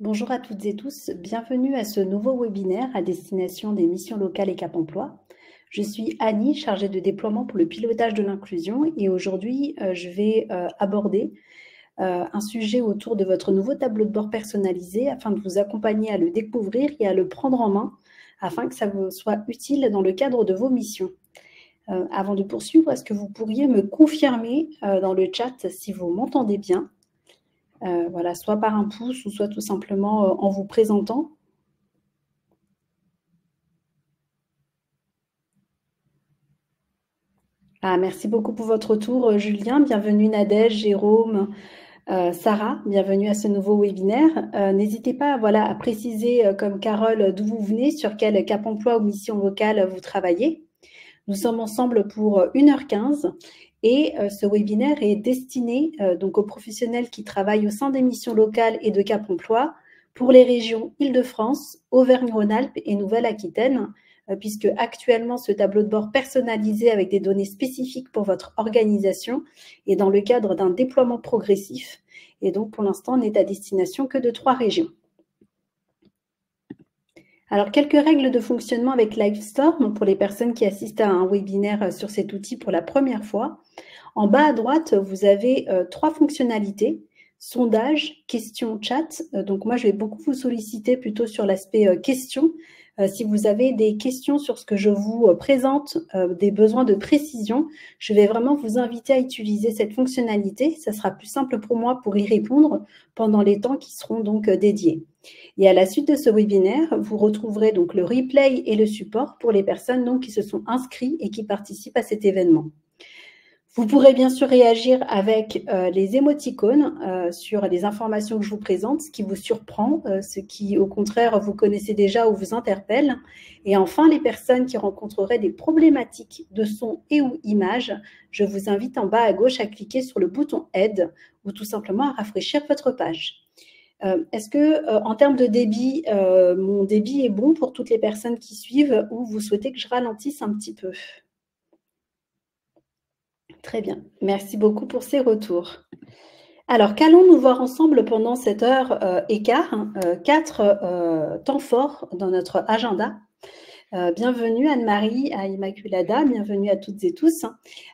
Bonjour à toutes et tous, bienvenue à ce nouveau webinaire à destination des missions locales et Cap Emploi. Je suis Annie, chargée de déploiement pour le pilotage de l'inclusion et aujourd'hui je vais aborder un sujet autour de votre nouveau tableau de bord personnalisé afin de vous accompagner à le découvrir et à le prendre en main afin que ça vous soit utile dans le cadre de vos missions. Avant de poursuivre, est-ce que vous pourriez me confirmer dans le chat si vous m'entendez bien ? Voilà, soit par un pouce ou soit tout simplement en vous présentant. Ah, merci beaucoup pour votre retour, Julien. Bienvenue Nadège, Jérôme, Sarah. Bienvenue à ce nouveau webinaire. N'hésitez pas à préciser, comme Carole, d'où vous venez, sur quel Cap Emploi ou mission locale vous travaillez. Nous sommes ensemble pour 1h15 et ce webinaire est destiné donc aux professionnels qui travaillent au sein des missions locales et de Cap Emploi pour les régions Île-de-France, Auvergne-Rhône-Alpes et Nouvelle-Aquitaine, puisque actuellement ce tableau de bord personnalisé avec des données spécifiques pour votre organisation est dans le cadre d'un déploiement progressif. Et donc pour l'instant, on n'est à destination que de 3 régions. Alors, quelques règles de fonctionnement avec Livestorm pour les personnes qui assistent à un webinaire sur cet outil pour la première fois. En bas à droite, vous avez 3 fonctionnalités, sondage, questions, chat. Donc moi, je vais beaucoup vous solliciter plutôt sur l'aspect questions. Si vous avez des questions sur ce que je vous présente, des besoins de précision, je vais vraiment vous inviter à utiliser cette fonctionnalité. Ça sera plus simple pour moi pour y répondre pendant les temps qui seront donc dédiés. Et à la suite de ce webinaire, vous retrouverez donc le replay et le support pour les personnes donc, qui se sont inscrites et qui participent à cet événement. Vous pourrez bien sûr réagir avec les émoticônes sur les informations que je vous présente, ce qui vous surprend, ce qui au contraire vous connaissez déjà ou vous interpelle. Et enfin, les personnes qui rencontreraient des problématiques de son et ou image, je vous invite en bas à gauche à cliquer sur le bouton aide ou tout simplement à rafraîchir votre page. Est-ce que, en termes de débit, mon débit est bon pour toutes les personnes qui suivent ou vous souhaitez que je ralentisse un petit peu ? Très bien, merci beaucoup pour ces retours. Alors, qu'allons-nous voir ensemble pendant cette heure et quart 4 temps forts dans notre agenda. Bienvenue Anne-Marie, à Immaculada, bienvenue à toutes et tous.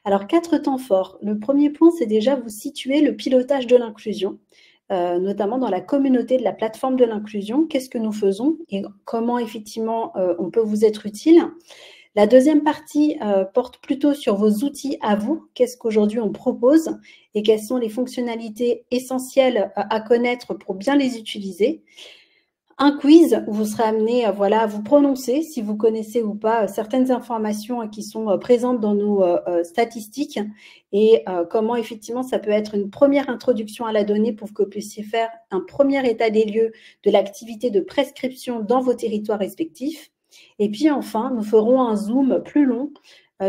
Alors, 4 temps forts. Le premier point, c'est déjà vous situer le pilotage de l'inclusion. Notamment dans la communauté de la plateforme de l'inclusion, qu'est-ce que nous faisons et comment effectivement on peut vous être utile. La deuxième partie porte plutôt sur vos outils à vous, qu'est-ce qu'aujourd'hui on propose et quelles sont les fonctionnalités essentielles à connaître pour bien les utiliser. Un quiz où vous serez amené à vous prononcer si vous connaissez ou pas certaines informations qui sont présentes dans nos statistiques et comment effectivement ça peut être une première introduction à la donnée pour que vous puissiez faire un premier état des lieux de l'activité de prescription dans vos territoires respectifs. Et puis enfin, nous ferons un zoom plus long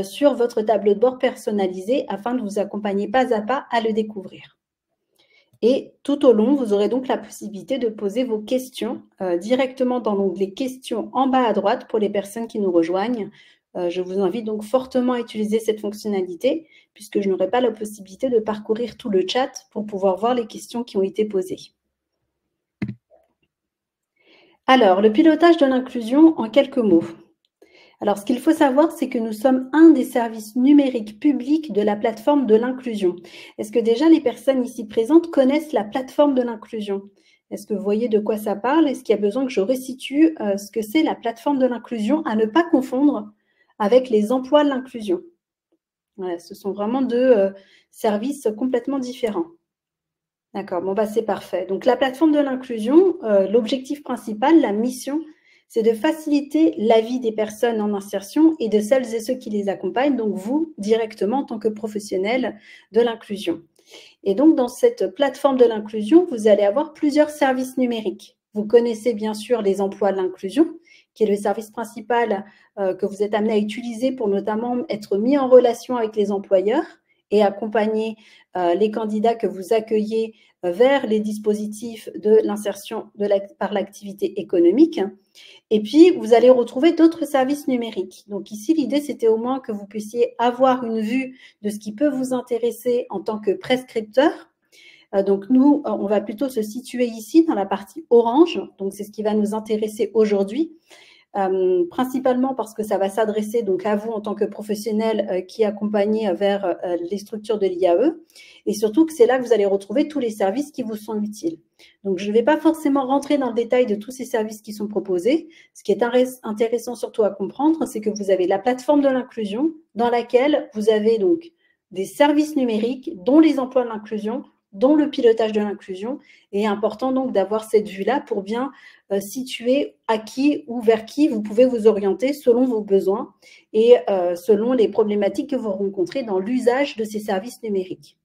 sur votre tableau de bord personnalisé afin de vous accompagner pas à pas à le découvrir. Et tout au long, vous aurez donc la possibilité de poser vos questions directement dans l'onglet questions en bas à droite pour les personnes qui nous rejoignent. Je vous invite donc fortement à utiliser cette fonctionnalité puisque je n'aurai pas la possibilité de parcourir tout le chat pour pouvoir voir les questions qui ont été posées. Alors, le pilotage de l'inclusion en quelques mots. Alors, ce qu'il faut savoir, c'est que nous sommes un des services numériques publics de la plateforme de l'inclusion. Est-ce que déjà les personnes ici présentes connaissent la plateforme de l'inclusion? Est-ce que vous voyez de quoi ça parle? Est-ce qu'il y a besoin que je resitue ce que c'est la plateforme de l'inclusion, à ne pas confondre avec les emplois de l'inclusion? Voilà, ce sont vraiment 2 services complètement différents. D'accord, bon c'est parfait. Donc la plateforme de l'inclusion, l'objectif principal, la mission, c'est de faciliter la vie des personnes en insertion et de celles et ceux qui les accompagnent, donc vous, directement en tant que professionnel de l'inclusion. Et donc, dans cette plateforme de l'inclusion, vous allez avoir plusieurs services numériques. Vous connaissez bien sûr les emplois de l'inclusion, qui est le service principal que vous êtes amené à utiliser pour notamment être mis en relation avec les employeurs et accompagner les candidats que vous accueillez vers les dispositifs de l'insertion par l'activité économique. Et puis, vous allez retrouver d'autres services numériques. Donc ici, l'idée, c'était au moins que vous puissiez avoir une vue de ce qui peut vous intéresser en tant que prescripteur, Donc nous, on va plutôt se situer ici dans la partie orange, donc c'est ce qui va nous intéresser aujourd'hui. Principalement parce que ça va s'adresser donc à vous en tant que professionnel qui accompagnez vers les structures de l'IAE, et surtout que c'est là que vous allez retrouver tous les services qui vous sont utiles. Donc je ne vais pas forcément rentrer dans le détail de tous ces services qui sont proposés. Ce qui est intéressant surtout à comprendre, c'est que vous avez la plateforme de l'inclusion dans laquelle vous avez donc des services numériques, dont les emplois de l'inclusion, dont le pilotage de l'inclusion. Et important donc d'avoir cette vue-là pour bien situer à qui ou vers qui vous pouvez vous orienter selon vos besoins et selon les problématiques que vous rencontrez dans l'usage de ces services numériques.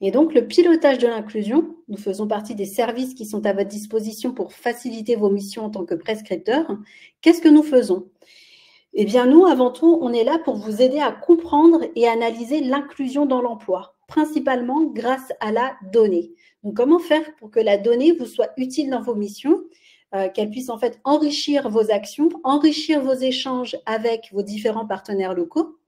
Et donc, le pilotage de l'inclusion, nous faisons partie des services qui sont à votre disposition pour faciliter vos missions en tant que prescripteur. Qu'est-ce que nous faisons ? Eh bien, nous, avant tout, on est là pour vous aider à comprendre et analyser l'inclusion dans l'emploi, principalement grâce à la donnée. Donc, comment faire pour que la donnée vous soit utile dans vos missions, qu'elle puisse en fait enrichir vos actions, enrichir vos échanges avec vos différents partenaires locaux.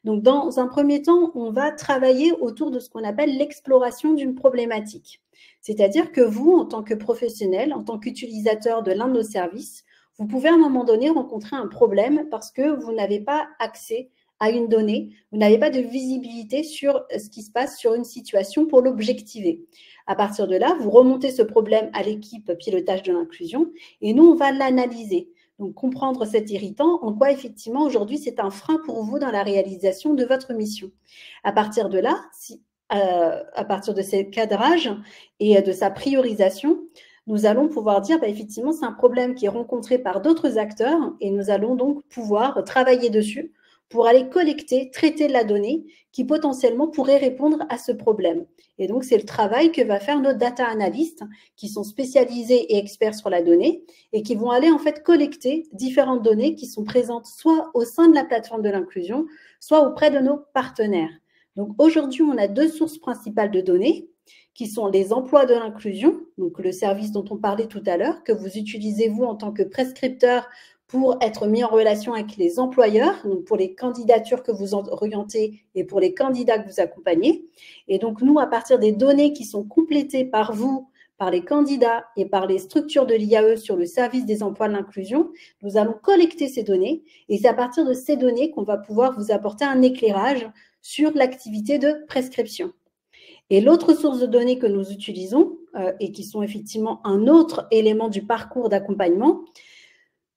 Donc, dans un premier temps, on va travailler autour de ce qu'on appelle l'exploration d'une problématique. C'est-à-dire que vous, en tant que professionnel, en tant qu'utilisateur de l'un de nos services, vous pouvez à un moment donné rencontrer un problème parce que vous n'avez pas accès à une donnée, vous n'avez pas de visibilité sur ce qui se passe sur une situation pour l'objectiver. À partir de là, vous remontez ce problème à l'équipe pilotage de l'inclusion et nous, on va l'analyser. Donc, comprendre cet irritant, en quoi effectivement aujourd'hui c'est un frein pour vous dans la réalisation de votre mission. À partir de là, à partir de ce cadrage et de sa priorisation, nous allons pouvoir dire effectivement c'est un problème qui est rencontré par d'autres acteurs et nous allons donc pouvoir travailler dessus pour aller collecter, traiter la donnée qui potentiellement pourrait répondre à ce problème. Et donc, c'est le travail que va faire nos data analystes qui sont spécialisés et experts sur la donnée et qui vont aller en fait collecter différentes données qui sont présentes soit au sein de la plateforme de l'inclusion, soit auprès de nos partenaires. Donc, aujourd'hui, on a deux sources principales de données qui sont les emplois de l'inclusion, donc le service dont on parlait tout à l'heure, que vous utilisez vous en tant que prescripteur pour être mis en relation avec les employeurs, donc pour les candidatures que vous orientez et pour les candidats que vous accompagnez. Et donc, nous, à partir des données qui sont complétées par vous, par les candidats et par les structures de l'IAE sur le service des emplois de l'inclusion, nous allons collecter ces données et c'est à partir de ces données qu'on va pouvoir vous apporter un éclairage sur l'activité de prescription. Et l'autre source de données que nous utilisons et qui sont effectivement un autre élément du parcours d'accompagnement,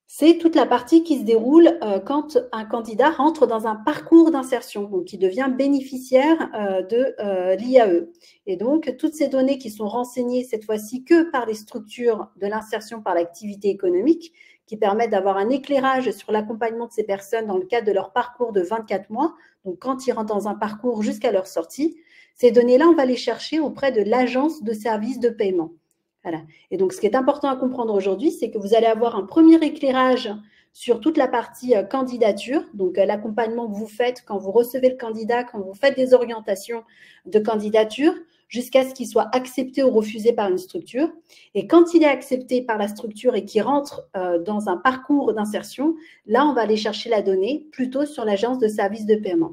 c'est toute la partie qui se déroule quand un candidat rentre dans un parcours d'insertion, donc qui devient bénéficiaire de l'IAE. Et donc, toutes ces données qui sont renseignées cette fois-ci que par les structures de l'insertion par l'activité économique, qui permettent d'avoir un éclairage sur l'accompagnement de ces personnes dans le cadre de leur parcours de 24 mois, donc quand ils rentrent dans un parcours jusqu'à leur sortie, ces données-là, on va les chercher auprès de l'agence de services de paiement. Voilà. Et donc, ce qui est important à comprendre aujourd'hui, c'est que vous allez avoir un premier éclairage sur toute la partie candidature, donc l'accompagnement que vous faites quand vous recevez le candidat, quand vous faites des orientations de candidature, jusqu'à ce qu'il soit accepté ou refusé par une structure. Et quand il est accepté par la structure et qu'il rentre dans un parcours d'insertion, là, on va aller chercher la donnée plutôt sur l'agence de services de paiement.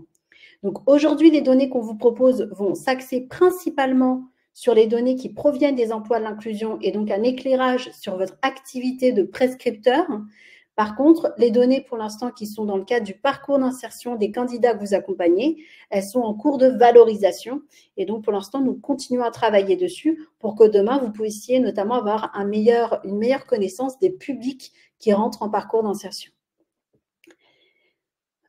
Donc, aujourd'hui, les données qu'on vous propose vont s'axer principalement sur les données qui proviennent des emplois de l'inclusion et donc un éclairage sur votre activité de prescripteur. Par contre, les données pour l'instant qui sont dans le cadre du parcours d'insertion des candidats que vous accompagnez, elles sont en cours de valorisation. Et donc, pour l'instant, nous continuons à travailler dessus pour que demain, vous puissiez notamment avoir une meilleure connaissance des publics qui rentrent en parcours d'insertion.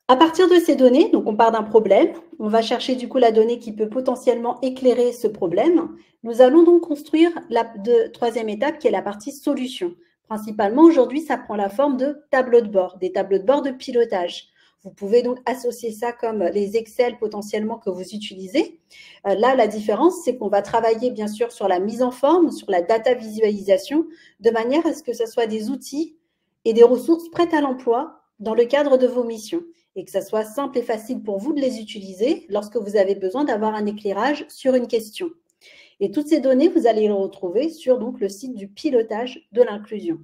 À partir de ces données, donc on part d'un problème, on va chercher du coup la donnée qui peut potentiellement éclairer ce problème. Nous allons donc construire la troisième étape qui est la partie solution. Principalement aujourd'hui, ça prend la forme de tableaux de bord, des tableaux de bord de pilotage. Vous pouvez donc associer ça comme les Excel potentiellement que vous utilisez. Là, la différence, c'est qu'on va travailler bien sûr sur la mise en forme, sur la data visualisation, de manière à ce que ce soit des outils et des ressources prêtes à l'emploi dans le cadre de vos missions et que ça soit simple et facile pour vous de les utiliser lorsque vous avez besoin d'avoir un éclairage sur une question. Et toutes ces données, vous allez les retrouver sur donc, le site du pilotage de l'inclusion.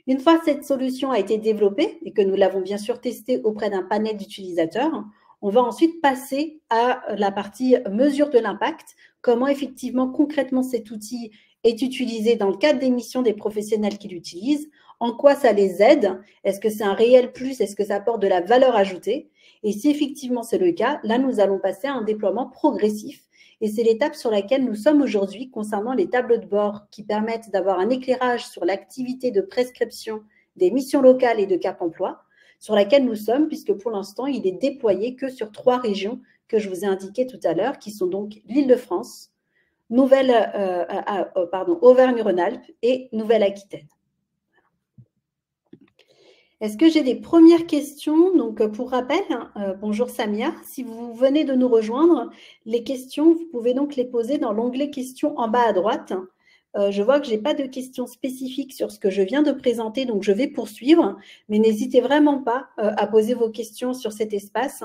Une fois cette solution a été développée et que nous l'avons bien sûr testée auprès d'un panel d'utilisateurs, On va ensuite passer à la partie mesure de l'impact, comment effectivement concrètement cet outil est utilisé dans le cadre des missions des professionnels qui l'utilisent, en quoi ça les aide, est-ce que c'est un réel plus, est-ce que ça apporte de la valeur ajoutée, et si effectivement c'est le cas, là nous allons passer à un déploiement progressif, et c'est l'étape sur laquelle nous sommes aujourd'hui concernant les tableaux de bord qui permettent d'avoir un éclairage sur l'activité de prescription des missions locales et de Cap Emploi, sur laquelle nous sommes, puisque pour l'instant, il est déployé que sur 3 régions que je vous ai indiquées tout à l'heure, qui sont donc l'Île-de-France, Auvergne-Rhône-Alpes et Nouvelle-Aquitaine. Est-ce que j'ai des premières questions? Donc, pour rappel, bonjour Samia, si vous venez de nous rejoindre, les questions, vous pouvez donc les poser dans l'onglet questions en bas à droite. Je vois que je n'ai pas de questions spécifiques sur ce que je viens de présenter, donc je vais poursuivre, mais n'hésitez vraiment pas à poser vos questions sur cet espace,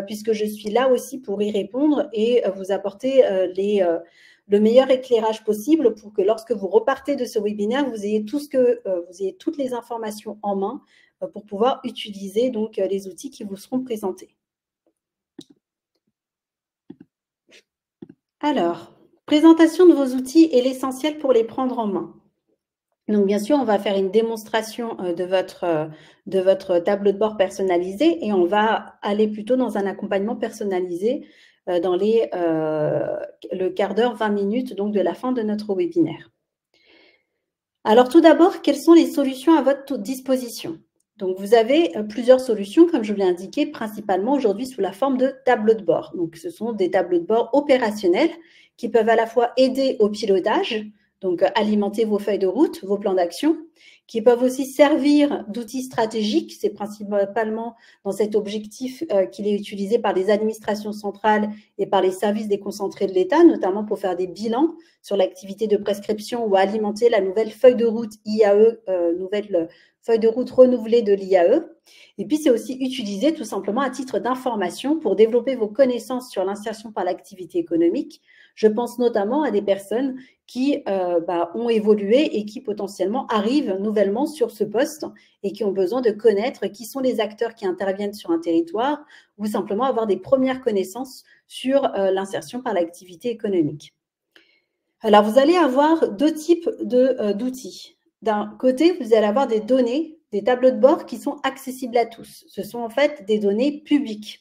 puisque je suis là aussi pour y répondre et vous apporter le meilleur éclairage possible pour que lorsque vous repartez de ce webinaire, vous ayez toutes les informations en main pour pouvoir utiliser donc les outils qui vous seront présentés. Alors, présentation de vos outils est l'essentiel pour les prendre en main. Donc, bien sûr, on va faire une démonstration de votre tableau de bord personnalisé et on va aller plutôt dans un accompagnement personnalisé dans le quart d'heure, 20 minutes donc de la fin de notre webinaire. Alors, tout d'abord, quelles sont les solutions à votre disposition? Donc, vous avez plusieurs solutions, comme je vous l'ai indiqué, principalement aujourd'hui sous la forme de tableaux de bord. Donc, ce sont des tableaux de bord opérationnels qui peuvent à la fois aider au pilotage, donc alimenter vos feuilles de route, vos plans d'action, qui peuvent aussi servir d'outils stratégiques. C'est principalement dans cet objectif qu'il est utilisé par les administrations centrales et par les services déconcentrés de l'État, notamment pour faire des bilans sur l'activité de prescription ou alimenter la nouvelle feuille de route IAE, nouvelle feuille de route renouvelée de l'IAE. Et puis, c'est aussi utilisé tout simplement à titre d'information pour développer vos connaissances sur l'insertion par l'activité économique. Je pense notamment à des personnes qui ont évolué et qui potentiellement arrivent nouvellement sur ce poste et qui ont besoin de connaître qui sont les acteurs qui interviennent sur un territoire ou simplement avoir des premières connaissances sur l'insertion par l'activité économique. Alors, vous allez avoir deux types d'outils. D'un côté, vous allez avoir des données, des tableaux de bord qui sont accessibles à tous. Ce sont en fait des données publiques.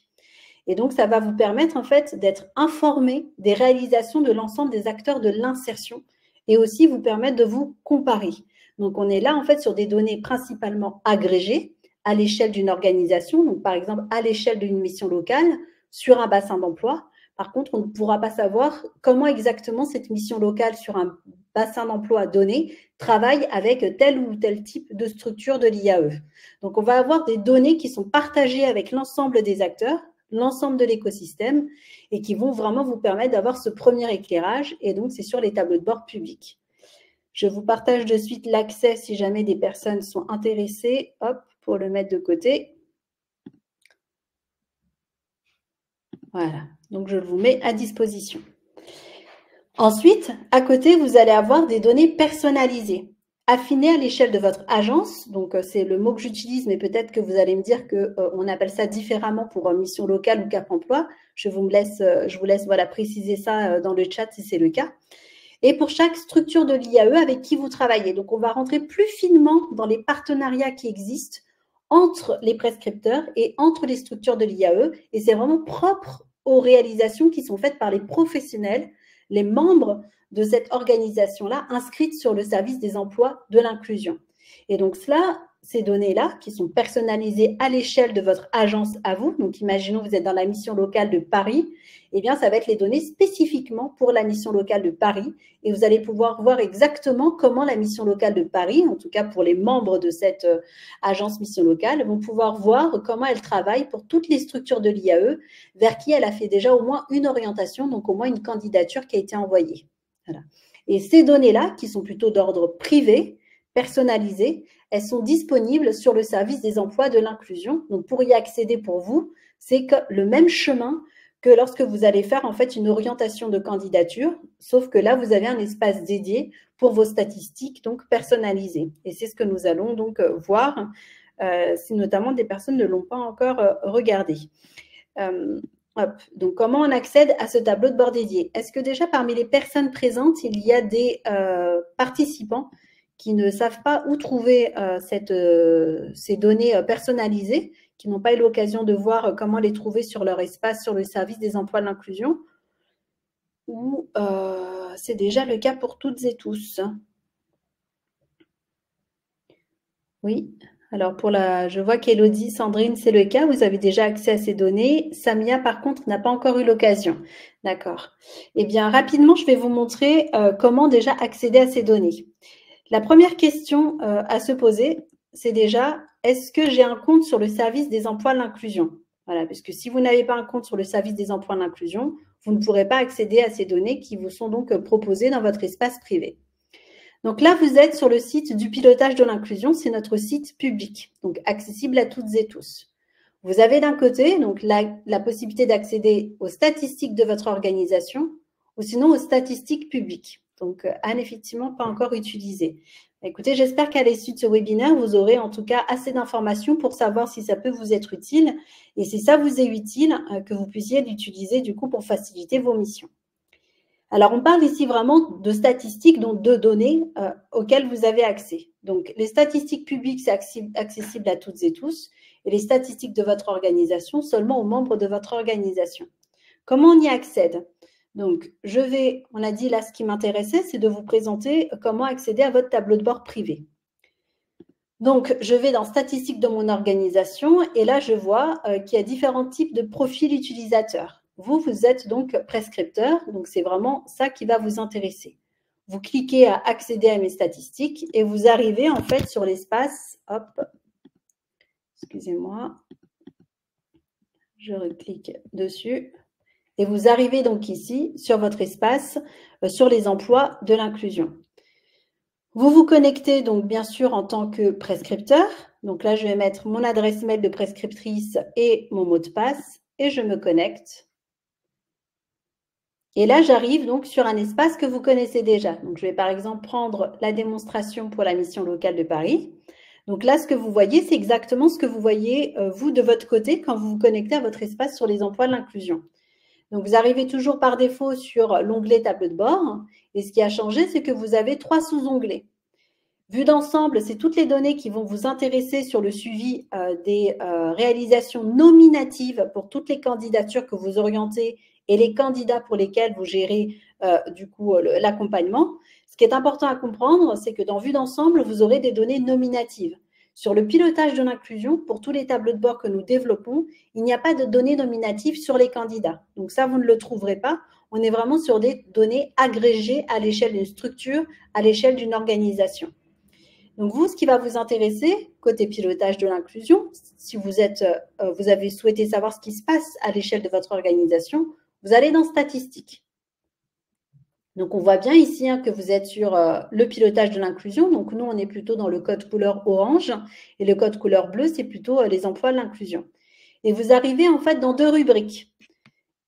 Et donc, ça va vous permettre en fait d'être informé des réalisations de l'ensemble des acteurs de l'insertion et aussi vous permettre de vous comparer. Donc, on est là en fait sur des données principalement agrégées à l'échelle d'une organisation, donc par exemple à l'échelle d'une mission locale sur un bassin d'emploi. Par contre, on ne pourra pas savoir comment exactement cette mission locale sur un bassin d'emploi donné travaille avec tel ou tel type de structure de l'IAE. Donc, on va avoir des données qui sont partagées avec l'ensemble des acteurs, l'ensemble de l'écosystème et qui vont vraiment vous permettre d'avoir ce premier éclairage. Et donc, c'est sur les tableaux de bord publics. Je vous partage de suite l'accès si jamais des personnes sont intéressées. Hop, pour le mettre de côté. Voilà, donc je vous mets à disposition. Ensuite, à côté, vous allez avoir des données personnalisées, affinées à l'échelle de votre agence. Donc, c'est le mot que j'utilise, mais peut-être que vous allez me dire qu'on appelle ça différemment pour mission locale ou Cap Emploi. Je vous laisse voilà, préciser ça dans le chat si c'est le cas. Et pour chaque structure de l'IAE avec qui vous travaillez. Donc, on va rentrer plus finement dans les partenariats qui existent entre les prescripteurs et entre les structures de l'IAE. Et c'est vraiment propre aux réalisations qui sont faites par les professionnels, les membres de cette organisation-là inscrite sur le service des emplois de l'inclusion. Et donc ces données-là, qui sont personnalisées à l'échelle de votre agence à vous, donc imaginons que vous êtes dans la mission locale de Paris, eh bien ça va être les données spécifiquement pour la mission locale de Paris et vous allez pouvoir voir exactement comment la mission locale de Paris, en tout cas pour les membres de cette agence mission locale, vont pouvoir voir comment elle travaille pour toutes les structures de l'IAE vers qui elle a fait déjà au moins une orientation, donc au moins une candidature qui a été envoyée. Voilà. Et ces données-là, qui sont plutôt d'ordre privé, personnalisées, elles sont disponibles sur le service des emplois de l'inclusion. Donc, pour y accéder pour vous, c'est le même chemin que lorsque vous allez faire en fait une orientation de candidature, sauf que là, vous avez un espace dédié pour vos statistiques, donc personnalisées. Et c'est ce que nous allons donc voir, si notamment des personnes ne l'ont pas encore regardé. Hop. Donc, comment on accède à ce tableau de bord dédié? Est-ce que déjà parmi les personnes présentes, il y a des participants qui ne savent pas où trouver ces données personnalisées, qui n'ont pas eu l'occasion de voir comment les trouver sur leur espace, sur le service des emplois de l'inclusion? Ou c'est déjà le cas pour toutes et tous? Oui. Alors je vois qu'Élodie, Sandrine, c'est le cas. Vous avez déjà accès à ces données. Samia, par contre, n'a pas encore eu l'occasion. D'accord. Eh bien, rapidement, je vais vous montrer comment déjà accéder à ces données. La première question à se poser, c'est déjà, est-ce que j'ai un compte sur le service des emplois de l'inclusion? Voilà, parce que si vous n'avez pas un compte sur le service des emplois de l'inclusion, vous ne pourrez pas accéder à ces données qui vous sont donc proposées dans votre espace privé. Donc là, vous êtes sur le site du pilotage de l'inclusion, c'est notre site public, donc accessible à toutes et tous. Vous avez d'un côté donc la possibilité d'accéder aux statistiques de votre organisation ou sinon aux statistiques publiques. Donc, à n'effectivement pas encore utilisé. Écoutez, j'espère qu'à l'issue de ce webinaire, vous aurez en tout cas assez d'informations pour savoir si ça peut vous être utile et si ça vous est utile, que vous puissiez l'utiliser du coup pour faciliter vos missions. Alors, on parle ici vraiment de statistiques, donc de données auxquelles vous avez accès. Donc, les statistiques publiques, c'est accessible à toutes et tous, et les statistiques de votre organisation seulement aux membres de votre organisation. Comment on y accède? Donc, on a dit là, ce qui m'intéressait, c'est de vous présenter comment accéder à votre tableau de bord privé. Donc, je vais dans statistiques de mon organisation, et là, je vois qu'il y a différents types de profils utilisateurs. Vous êtes donc prescripteur, donc c'est vraiment ça qui va vous intéresser. Vous cliquez à accéder à mes statistiques et vous arrivez en fait sur l'espace, hop, excusez-moi, je reclique dessus et vous arrivez donc ici sur votre espace, sur les emplois de l'inclusion. Vous vous connectez donc bien sûr en tant que prescripteur. Donc là, je vais mettre mon adresse mail de prescriptrice et mon mot de passe et je me connecte. Et là, j'arrive donc sur un espace que vous connaissez déjà. Donc, je vais par exemple prendre la démonstration pour la mission locale de Paris. Donc là, ce que vous voyez, c'est exactement ce que vous voyez, vous, de votre côté, quand vous vous connectez à votre espace sur les emplois de l'inclusion. Donc, vous arrivez toujours par défaut sur l'onglet tableau de bord. Et ce qui a changé, c'est que vous avez 3 sous-onglets. Vue d'ensemble, c'est toutes les données qui vont vous intéresser sur le suivi des réalisations nominatives pour toutes les candidatures que vous orientez et les candidats pour lesquels vous gérez du coup l'accompagnement. Ce qui est important à comprendre, c'est que dans Vue d'ensemble, vous aurez des données nominatives. Sur le pilotage de l'inclusion, pour tous les tableaux de bord que nous développons, il n'y a pas de données nominatives sur les candidats. Donc ça, vous ne le trouverez pas. On est vraiment sur des données agrégées à l'échelle d'une structure, à l'échelle d'une organisation. Donc vous, ce qui va vous intéresser, côté pilotage de l'inclusion, si vous avez souhaité savoir ce qui se passe à l'échelle de votre organisation, vous allez dans statistiques. Donc on voit bien ici que vous êtes sur le pilotage de l'inclusion. Donc nous, on est plutôt dans le code couleur orange et le code couleur bleu, c'est plutôt les emplois de l'inclusion. Et vous arrivez en fait dans 2 rubriques.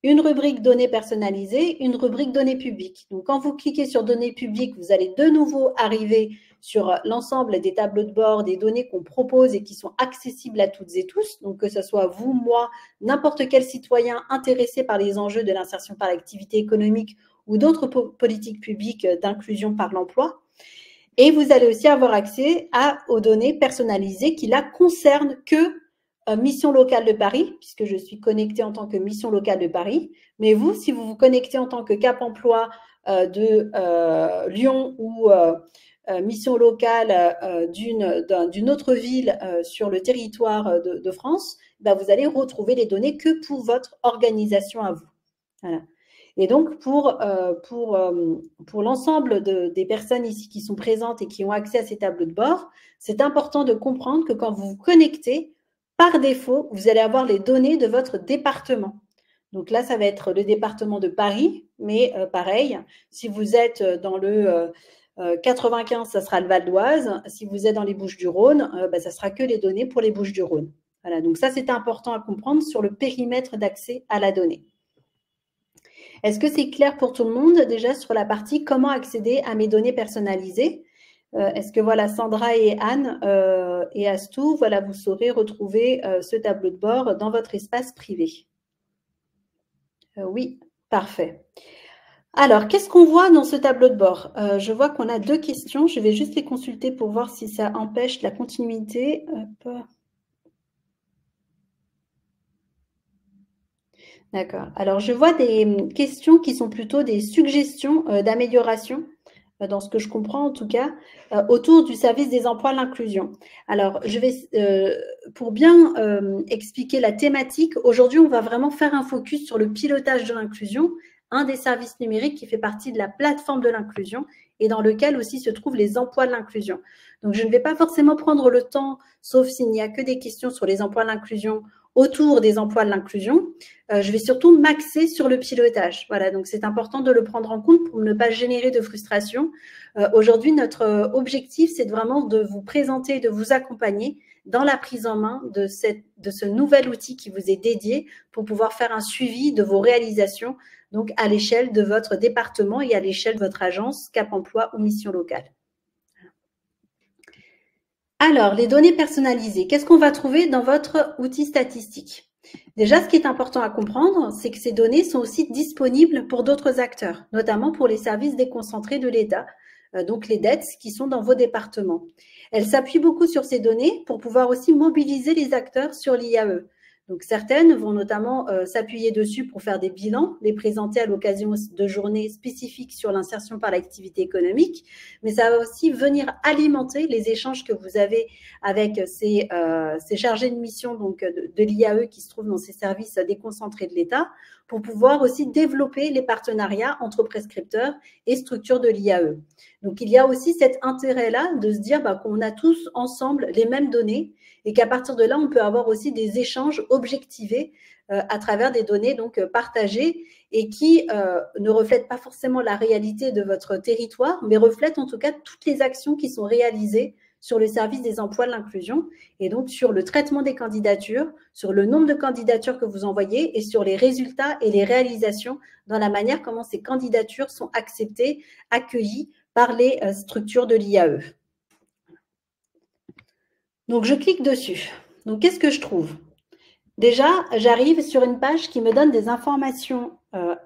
Une rubrique données personnalisées, une rubrique données publiques. Donc, quand vous cliquez sur données publiques, vous allez de nouveau arriver sur l'ensemble des tableaux de bord, des données qu'on propose et qui sont accessibles à toutes et tous. Donc, que ce soit vous, moi, n'importe quel citoyen intéressé par les enjeux de l'insertion par l'activité économique ou d'autres politiques publiques d'inclusion par l'emploi. Et vous allez aussi avoir accès aux données personnalisées qui, là, concernent que mission locale de Paris, puisque je suis connectée en tant que mission locale de Paris. Mais vous, si vous vous connectez en tant que Cap Emploi de Lyon ou mission locale d'une autre ville sur le territoire de France, ben vous allez retrouver les données que pour votre organisation à vous. Voilà. Et donc, pour l'ensemble des personnes ici qui sont présentes et qui ont accès à ces tableaux de bord, c'est important de comprendre que quand vous vous connectez, par défaut, vous allez avoir les données de votre département. Donc là, ça va être le département de Paris, mais pareil, si vous êtes dans le 95, ça sera le Val d'Oise. Si vous êtes dans les Bouches-du-Rhône, ça sera que les données pour les Bouches-du-Rhône. Voilà, donc ça, c'est important à comprendre sur le périmètre d'accès à la donnée. Est-ce que c'est clair pour tout le monde déjà sur la partie comment accéder à mes données personnalisées? Est-ce que voilà, Sandra et Anne et Astou, voilà, vous saurez retrouver ce tableau de bord dans votre espace privé? Oui, parfait. Alors, qu'est-ce qu'on voit dans ce tableau de bord? Je vois qu'on a 2 questions. Je vais juste les consulter pour voir si ça empêche la continuité. Hop. D'accord. Alors, je vois des questions qui sont plutôt des suggestions d'amélioration, dans ce que je comprends en tout cas, autour du service des emplois de l'inclusion. Alors, je vais, pour bien expliquer la thématique, aujourd'hui, on va vraiment faire un focus sur le pilotage de l'inclusion, un des services numériques qui fait partie de la plateforme de l'inclusion et dans lequel aussi se trouvent les emplois de l'inclusion. Donc, je ne vais pas forcément prendre le temps, sauf s'il n'y a que des questions sur les emplois de l'inclusion, autour des emplois de l'inclusion. Je vais surtout m'axer sur le pilotage. Voilà, donc c'est important de le prendre en compte pour ne pas générer de frustration. Aujourd'hui, notre objectif, c'est vraiment de vous présenter, de vous accompagner dans la prise en main de ce nouvel outil qui vous est dédié pour pouvoir faire un suivi de vos réalisations, donc à l'échelle de votre département et à l'échelle de votre agence Cap Emploi ou mission locale. Alors, les données personnalisées, qu'est-ce qu'on va trouver dans votre outil statistique? Déjà, ce qui est important à comprendre, c'est que ces données sont aussi disponibles pour d'autres acteurs, notamment pour les services déconcentrés de l'État, donc les DETS qui sont dans vos départements. Elles s'appuient beaucoup sur ces données pour pouvoir aussi mobiliser les acteurs sur l'IAE. Donc certaines vont notamment s'appuyer dessus pour faire des bilans, les présenter à l'occasion de journées spécifiques sur l'insertion par l'activité économique, mais ça va aussi venir alimenter les échanges que vous avez avec ces chargés de mission donc, de l'IAE qui se trouvent dans ces services déconcentrés de l'État pour pouvoir aussi développer les partenariats entre prescripteurs et structures de l'IAE. Donc, il y a aussi cet intérêt-là de se dire qu'on a tous ensemble les mêmes données et qu'à partir de là, on peut avoir aussi des échanges objectivés à travers des données donc partagées et qui ne reflètent pas forcément la réalité de votre territoire, mais reflètent en tout cas toutes les actions qui sont réalisées sur le service des emplois de l'inclusion et donc sur le traitement des candidatures, sur le nombre de candidatures que vous envoyez et sur les résultats et les réalisations dans la manière comment ces candidatures sont acceptées, accueillies par les structures de l'IAE. Donc, je clique dessus. Donc, qu'est-ce que je trouve? Déjà, j'arrive sur une page qui me donne des informations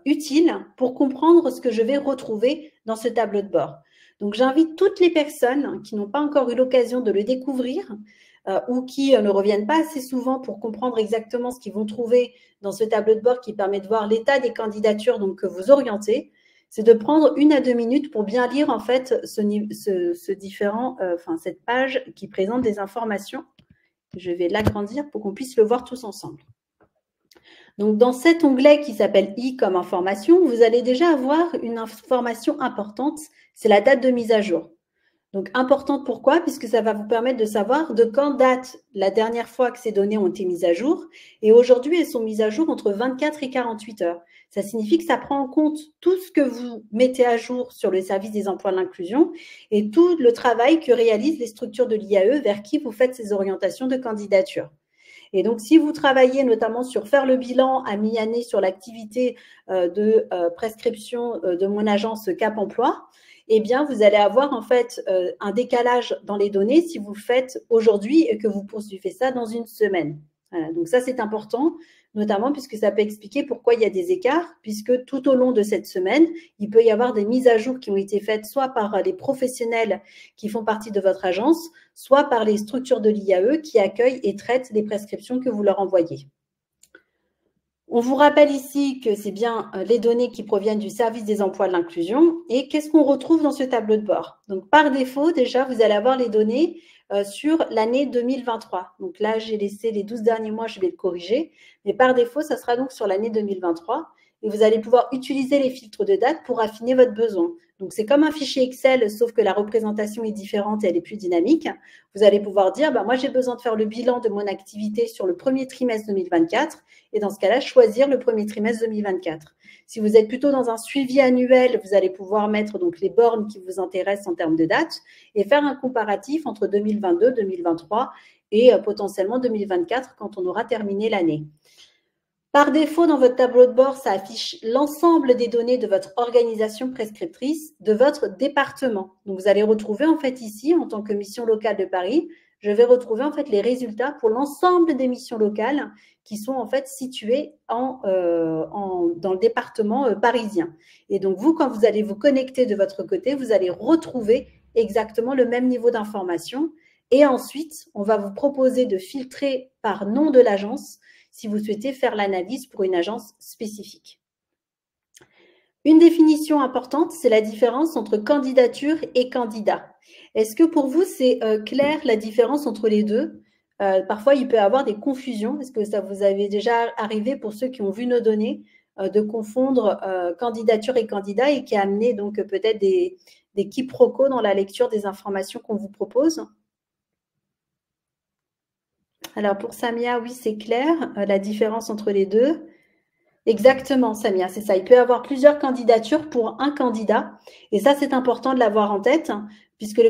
utiles pour comprendre ce que je vais retrouver dans ce tableau de bord. Donc, j'invite toutes les personnes qui n'ont pas encore eu l'occasion de le découvrir ou qui ne reviennent pas assez souvent pour comprendre exactement ce qu'ils vont trouver dans ce tableau de bord qui permet de voir l'état des candidatures donc, que vous orientez, c'est de prendre 1 à 2 minutes pour bien lire en fait cette page qui présente des informations. Je vais l'agrandir pour qu'on puisse le voir tous ensemble. Donc, dans cet onglet qui s'appelle « I » comme information, vous allez déjà avoir une information importante, c'est la date de mise à jour. Donc, importante pourquoi? Puisque ça va vous permettre de savoir de quand date la dernière fois que ces données ont été mises à jour. Et aujourd'hui, elles sont mises à jour entre 24 et 48 heures. Ça signifie que ça prend en compte tout ce que vous mettez à jour sur le service des emplois de l'inclusion et tout le travail que réalisent les structures de l'IAE vers qui vous faites ces orientations de candidature. Et donc, si vous travaillez notamment sur faire le bilan à mi-année sur l'activité de prescription de mon agence Cap Emploi, eh bien, vous allez avoir en fait un décalage dans les données si vous le faites aujourd'hui et que vous poursuivez ça dans une semaine. Voilà, donc ça, c'est important, notamment puisque ça peut expliquer pourquoi il y a des écarts, puisque tout au long de cette semaine, il peut y avoir des mises à jour qui ont été faites soit par les professionnels qui font partie de votre agence, soit par les structures de l'IAE qui accueillent et traitent les prescriptions que vous leur envoyez. On vous rappelle ici que c'est bien les données qui proviennent du service des emplois de l'inclusion. Et qu'est-ce qu'on retrouve dans ce tableau de bord? Donc, par défaut, déjà, vous allez avoir les données sur l'année 2023. Donc là, j'ai laissé les 12 derniers mois, je vais le corriger. Mais par défaut, ça sera donc sur l'année 2023. Et vous allez pouvoir utiliser les filtres de date pour affiner votre besoin. Donc, c'est comme un fichier Excel, sauf que la représentation est différente et elle est plus dynamique. Vous allez pouvoir dire, moi, j'ai besoin de faire le bilan de mon activité sur le premier trimestre 2024. Et dans ce cas-là, choisir le premier trimestre 2024. Si vous êtes plutôt dans un suivi annuel, vous allez pouvoir mettre donc les bornes qui vous intéressent en termes de date et faire un comparatif entre 2022, 2023 et potentiellement 2024 quand on aura terminé l'année. Par défaut, dans votre tableau de bord, ça affiche l'ensemble des données de votre organisation prescriptrice de votre département. Donc, vous allez retrouver en fait ici, en tant que mission locale de Paris, je vais retrouver en fait les résultats pour l'ensemble des missions locales qui sont en fait situées dans le département parisien. Et donc vous, quand vous allez vous connecter de votre côté, vous allez retrouver exactement le même niveau d'information. Et ensuite, on va vous proposer de filtrer par nom de l'agence si vous souhaitez faire l'analyse pour une agence spécifique. Une définition importante, c'est la différence entre candidature et candidat. Est-ce que pour vous, c'est clair la différence entre les deux? Parfois, il peut y avoir des confusions. Est-ce que ça vous avait déjà arrivé pour ceux qui ont vu nos données de confondre candidature et candidat et qui a amené donc peut-être des quiproquos dans la lecture des informations qu'on vous propose? Alors pour Samia, oui, c'est clair, la différence entre les deux. Exactement, Samia, c'est ça. Il peut y avoir plusieurs candidatures pour un candidat. Et ça, c'est important de l'avoir en tête, puisque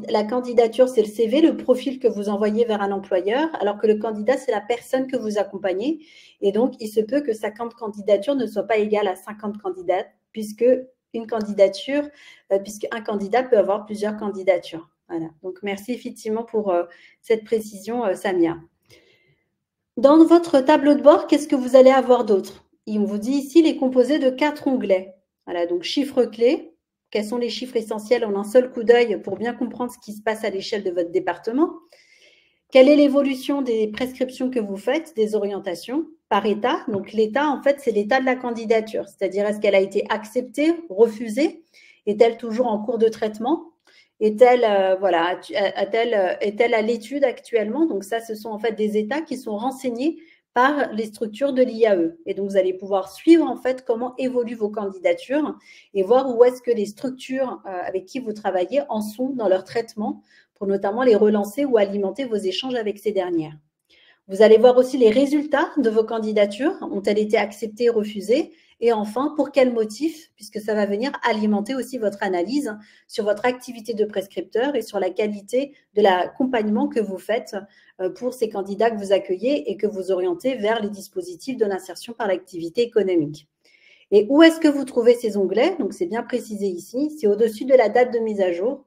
la candidature, c'est le CV, le profil que vous envoyez vers un employeur, alors que le candidat, c'est la personne que vous accompagnez. Et donc, il se peut que 50 candidatures ne soient pas égales à 50 candidats, puisque un candidat peut avoir plusieurs candidatures. Voilà. Donc, merci effectivement pour cette précision, Samia. Dans votre tableau de bord, qu'est-ce que vous allez avoir d'autre? On vous dit ici, il est composé de 4 onglets. Voilà, donc chiffres clés. Quels sont les chiffres essentiels en un seul coup d'œil pour bien comprendre ce qui se passe à l'échelle de votre département? Quelle est l'évolution des prescriptions que vous faites, des orientations par état? Donc l'état, en fait, c'est l'état de la candidature. C'est-à-dire, est-ce qu'elle a été acceptée, refusée? Est-elle toujours en cours de traitement? Est-elle à l'étude actuellement? Donc ça, ce sont en fait des états qui sont renseignés par les structures de l'IAE. Et donc, vous allez pouvoir suivre en fait comment évoluent vos candidatures et voir où est-ce que les structures avec qui vous travaillez en sont dans leur traitement pour notamment les relancer ou alimenter vos échanges avec ces dernières. Vous allez voir aussi les résultats de vos candidatures. Ont-elles été acceptées, refusées? Et enfin, pour quel motif? Puisque ça va venir alimenter aussi votre analyse sur votre activité de prescripteur et sur la qualité de l'accompagnement que vous faites pour ces candidats que vous accueillez et que vous orientez vers les dispositifs de l'insertion par l'activité économique. Et où est-ce que vous trouvez ces onglets? Donc, c'est bien précisé ici. C'est au-dessus de la date de mise à jour.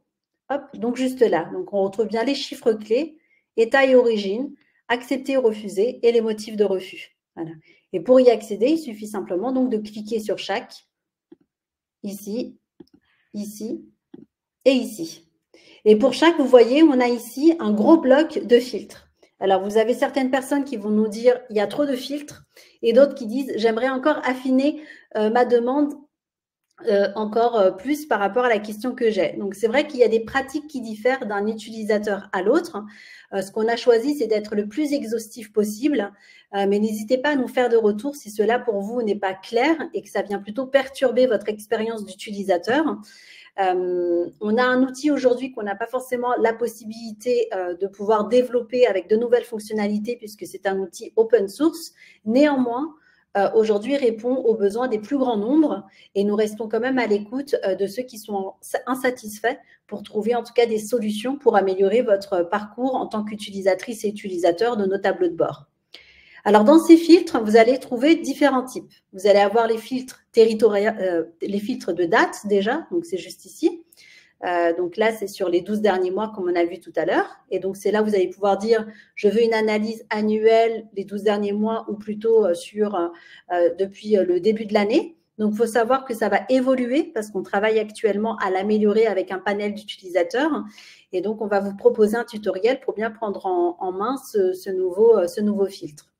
Hop, donc juste là. Donc, on retrouve bien les chiffres clés, état et origine, accepter ou refuser et les motifs de refus. Voilà. Et pour y accéder, il suffit simplement donc de cliquer sur chaque, ici, ici et ici. Et pour chaque, vous voyez, on a ici un gros bloc de filtres. Alors, vous avez certaines personnes qui vont nous dire il y a trop de filtres et d'autres qui disent j'aimerais encore affiner ma demande encore plus par rapport à la question que j'ai. Donc, c'est vrai qu'il y a des pratiques qui diffèrent d'un utilisateur à l'autre. Ce qu'on a choisi, c'est d'être le plus exhaustif possible, mais n'hésitez pas à nous faire de retour si cela pour vous n'est pas clair et que ça vient plutôt perturber votre expérience d'utilisateur. On a un outil aujourd'hui qu'on n'a pas forcément la possibilité de pouvoir développer avec de nouvelles fonctionnalités puisque c'est un outil open source. Néanmoins, aujourd'hui répond aux besoins des plus grands nombres et nous restons quand même à l'écoute de ceux qui sont insatisfaits pour trouver en tout cas des solutions pour améliorer votre parcours en tant qu'utilisatrice et utilisateur de nos tableaux de bord. Alors, dans ces filtres, vous allez trouver différents types. Vous allez avoir les filtres territoriaux, les filtres de date déjà, donc c'est juste ici. Donc là, c'est sur les 12 derniers mois, comme on a vu tout à l'heure. Et donc, c'est là où vous allez pouvoir dire, je veux une analyse annuelle des 12 derniers mois ou plutôt depuis le début de l'année. Donc, il faut savoir que ça va évoluer parce qu'on travaille actuellement à l'améliorer avec un panel d'utilisateurs. Et donc, on va vous proposer un tutoriel pour bien prendre en main ce nouveau filtre.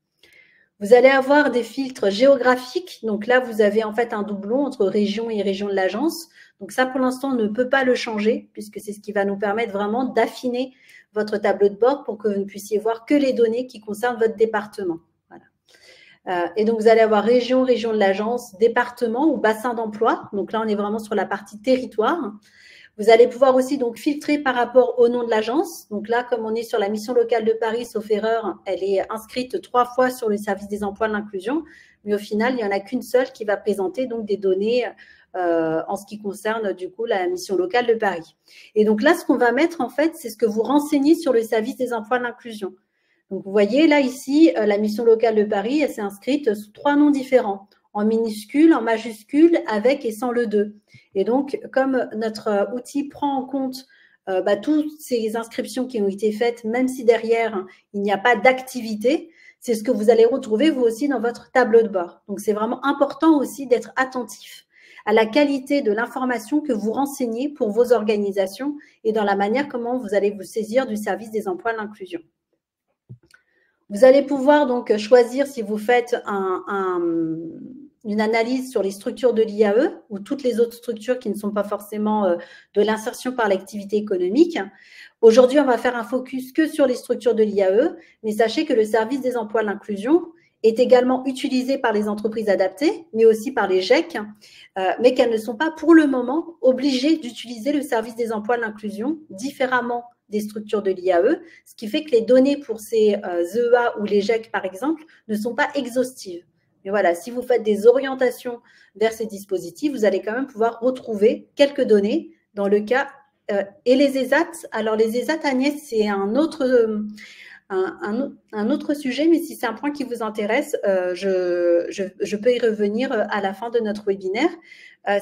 Vous allez avoir des filtres géographiques. Donc là, vous avez en fait un doublon entre région et région de l'agence. Donc ça, pour l'instant, on ne peut pas le changer puisque c'est ce qui va nous permettre vraiment d'affiner votre tableau de bord pour que vous ne puissiez voir que les données qui concernent votre département. Voilà. Et donc, vous allez avoir région, région de l'agence, département ou bassin d'emploi. Donc là, on est vraiment sur la partie territoire. Vous allez pouvoir aussi donc filtrer par rapport au nom de l'agence. Donc là, comme on est sur la mission locale de Paris, sauf erreur, elle est inscrite 3 fois sur le service des emplois de l'inclusion. Mais au final, il n'y en a qu'une seule qui va présenter donc des données en ce qui concerne du coup la mission locale de Paris. Et donc là, ce qu'on va mettre en fait, c'est ce que vous renseignez sur le service des emplois de l'inclusion. Donc vous voyez là ici, la mission locale de Paris, elle s'est inscrite sous 3 noms différents, en minuscule, en majuscule, avec et sans le 2. Et donc, comme notre outil prend en compte toutes ces inscriptions qui ont été faites, même si derrière, il n'y a pas d'activité, c'est ce que vous allez retrouver vous aussi dans votre tableau de bord. Donc, c'est vraiment important aussi d'être attentif à la qualité de l'information que vous renseignez pour vos organisations et dans la manière comment vous allez vous saisir du service des emplois de l'inclusion. Vous allez pouvoir donc choisir si vous faites une analyse sur les structures de l'IAE ou toutes les autres structures qui ne sont pas forcément de l'insertion par l'activité économique. Aujourd'hui, on va faire un focus que sur les structures de l'IAE, mais sachez que le service des emplois de l'inclusion est également utilisé par les entreprises adaptées, mais aussi par les GEC, mais qu'elles ne sont pas pour le moment obligées d'utiliser le service des emplois de l'inclusion différemment des structures de l'IAE, ce qui fait que les données pour ces EEA ou les GEC, par exemple, ne sont pas exhaustives. Mais voilà, si vous faites des orientations vers ces dispositifs, vous allez quand même pouvoir retrouver quelques données dans le cas. Et les ESAT, alors les ESAT, Agnès, c'est un autre sujet, mais si c'est un point qui vous intéresse, je peux y revenir à la fin de notre webinaire.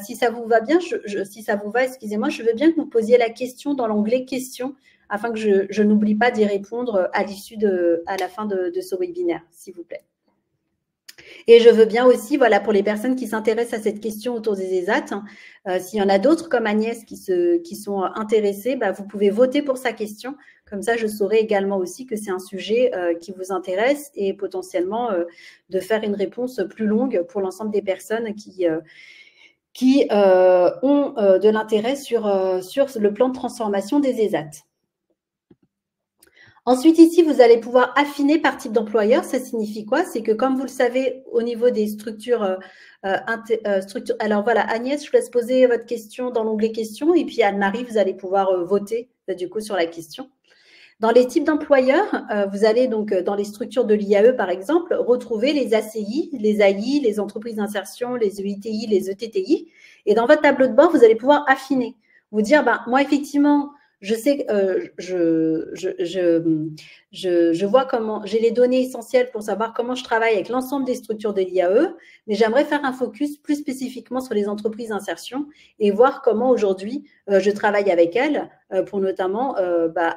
Si ça vous va bien, si ça vous va, excusez-moi, je veux bien que vous posiez la question dans l'onglet questions afin que je n'oublie pas d'y répondre à la fin de ce webinaire, s'il vous plaît. Et je veux bien aussi, voilà, pour les personnes qui s'intéressent à cette question autour des ESAT, s'il y en a d'autres comme Agnès qui sont intéressées, vous pouvez voter pour sa question. Comme ça, je saurai également aussi que c'est un sujet qui vous intéresse et potentiellement de faire une réponse plus longue pour l'ensemble des personnes qui ont de l'intérêt sur le plan de transformation des ESAT. Ensuite, ici, vous allez pouvoir affiner par type d'employeur. Ça signifie quoi? C'est que, comme vous le savez, au niveau des structures, alors voilà, Agnès, je vous laisse poser votre question dans l'onglet questions. Et puis, Anne-Marie, vous allez pouvoir voter, du coup, sur la question. Dans les types d'employeurs, vous allez donc, dans les structures de l'IAE, par exemple, retrouver les ACI, les AI, les entreprises d'insertion, les EITI, les ETTI. Et dans votre tableau de bord, vous allez pouvoir affiner. Vous dire, moi, effectivement, je sais, je vois comment, j'ai les données essentielles pour savoir comment je travaille avec l'ensemble des structures de l'IAE, mais j'aimerais faire un focus plus spécifiquement sur les entreprises d'insertion et voir comment aujourd'hui je travaille avec elles pour notamment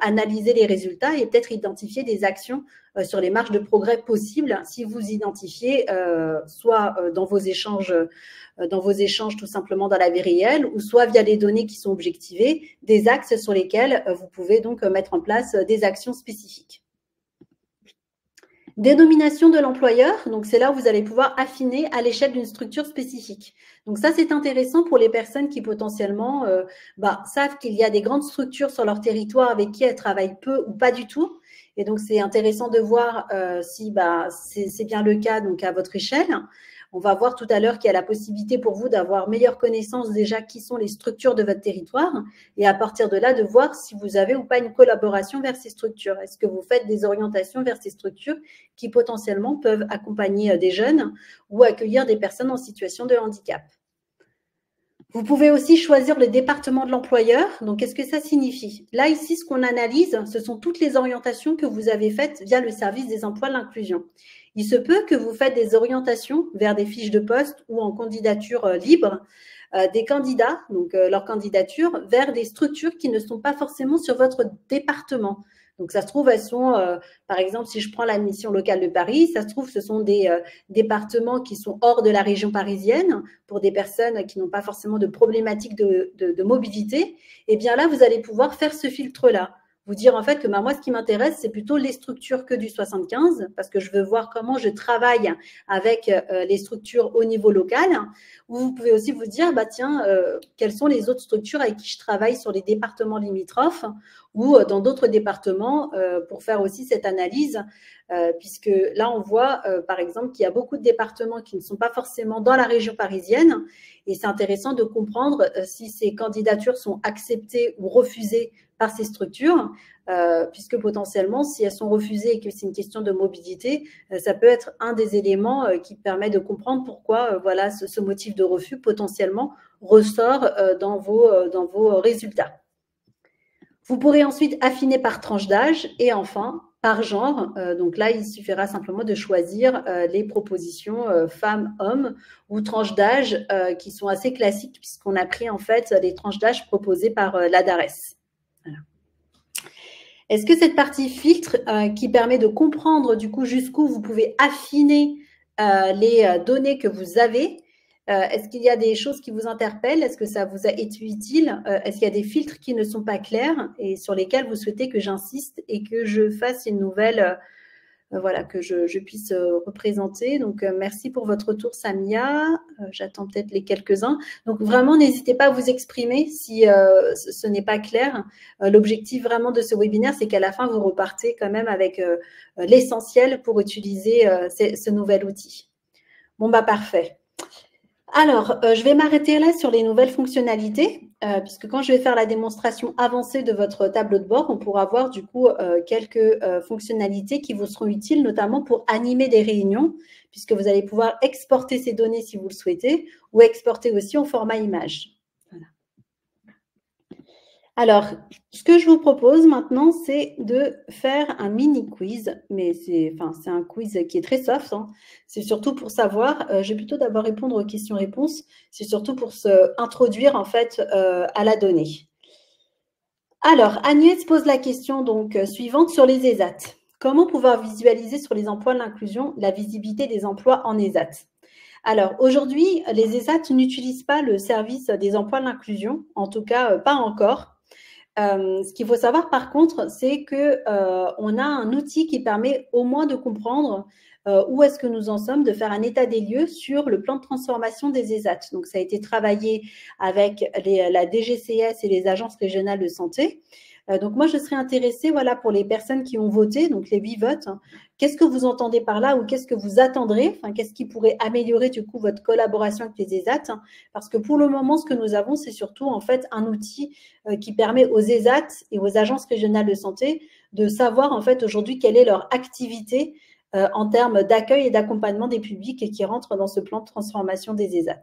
analyser les résultats et peut-être identifier des actions sur les marges de progrès possibles si vous identifiez soit dans vos échanges tout simplement dans la vie réelle ou soit via les données qui sont objectivées, des axes sur lesquels vous pouvez donc mettre en place des actions spécifiques. Dénomination de l'employeur, donc c'est là où vous allez pouvoir affiner à l'échelle d'une structure spécifique. Donc ça, c'est intéressant pour les personnes qui potentiellement savent qu'il y a des grandes structures sur leur territoire avec qui elles travaillent peu ou pas du tout. Et donc, c'est intéressant de voir si c'est bien le cas donc à votre échelle. On va voir tout à l'heure qu'il y a la possibilité pour vous d'avoir meilleure connaissance déjà qui sont les structures de votre territoire et à partir de là, de voir si vous avez ou pas une collaboration vers ces structures. Est-ce que vous faites des orientations vers ces structures qui potentiellement peuvent accompagner des jeunes ou accueillir des personnes en situation de handicap? Vous pouvez aussi choisir le département de l'employeur. Donc, qu'est-ce que ça signifie? Là, ici, ce qu'on analyse, ce sont toutes les orientations que vous avez faites via le service des emplois de l'inclusion. Il se peut que vous faites des orientations vers des fiches de poste ou en candidature libre des candidats, donc leur candidature, vers des structures qui ne sont pas forcément sur votre département. Donc, ça se trouve, elles sont, par exemple, si je prends la mission locale de Paris, ça se trouve, ce sont des départements qui sont hors de la région parisienne pour des personnes qui n'ont pas forcément de problématiques de mobilité. Et bien là, vous allez pouvoir faire ce filtre-là. Vous dire en fait que moi, ce qui m'intéresse, c'est plutôt les structures que du 75 parce que je veux voir comment je travaille avec les structures au niveau local. Ou vous pouvez aussi vous dire, quelles sont les autres structures avec qui je travaille sur les départements limitrophes ou dans d'autres départements pour faire aussi cette analyse puisque là, on voit par exemple qu'il y a beaucoup de départements qui ne sont pas forcément dans la région parisienne et c'est intéressant de comprendre si ces candidatures sont acceptées ou refusées par ces structures, puisque potentiellement, si elles sont refusées et que c'est une question de mobilité, ça peut être un des éléments qui permet de comprendre pourquoi ce motif de refus potentiellement ressort dans vos résultats. Vous pourrez ensuite affiner par tranche d'âge et enfin par genre. Donc là, il suffira simplement de choisir les propositions femmes-hommes ou tranches d'âge qui sont assez classiques puisqu'on a pris en fait les tranches d'âge proposées par la DARES. Voilà. Est-ce que cette partie filtre qui permet de comprendre du coup jusqu'où vous pouvez affiner les données que vous avez, est-ce qu'il y a des choses qui vous interpellent? Est-ce que ça vous a été utile? Est-ce qu'il y a des filtres qui ne sont pas clairs et sur lesquels vous souhaitez que j'insiste et que je fasse une nouvelle voilà, que je puisse représenter. Donc, merci pour votre retour, Samia. J'attends peut-être les quelques-uns. Donc, vraiment, n'hésitez pas à vous exprimer si ce n'est pas clair. L'objectif vraiment de ce webinaire, c'est qu'à la fin, vous repartez quand même avec l'essentiel pour utiliser ce nouvel outil. Bon, bah parfait. Alors, je vais m'arrêter là sur les nouvelles fonctionnalités, puisque quand je vais faire la démonstration avancée de votre tableau de bord, on pourra voir du coup quelques fonctionnalités qui vous seront utiles, notamment pour animer des réunions, puisque vous allez pouvoir exporter ces données si vous le souhaitez, ou exporter aussi en format image. Voilà. Alors, ce que je vous propose maintenant, c'est de faire un mini quiz, mais c'est un quiz qui est très soft. Hein. C'est surtout pour savoir, je vais plutôt d'abord répondre aux questions-réponses, c'est surtout pour se introduire en fait à la donnée. Alors, Agnès pose la question donc suivante sur les ESAT. Comment pouvoir visualiser sur les emplois de l'inclusion la visibilité des emplois en ESAT? Alors, aujourd'hui, les ESAT n'utilisent pas le service des emplois de l'inclusion, en tout cas pas encore. Ce qu'il faut savoir par contre, c'est qu'on a un outil qui permet au moins de comprendre où est-ce que nous en sommes, de faire un état des lieux sur le plan de transformation des ESAT. Donc, ça a été travaillé avec la DGCS et les agences régionales de santé. Donc, moi, je serais intéressée, voilà, pour les personnes qui ont voté, donc les 8 votes, qu'est-ce que vous entendez par là ou qu'est-ce que vous attendrez, enfin, qu'est-ce qui pourrait améliorer du coup votre collaboration avec les ESAT? Parce que pour le moment, ce que nous avons, c'est surtout en fait un outil qui permet aux ESAT et aux agences régionales de santé de savoir en fait aujourd'hui quelle est leur activité en termes d'accueil et d'accompagnement des publics et qui rentrent dans ce plan de transformation des ESAT.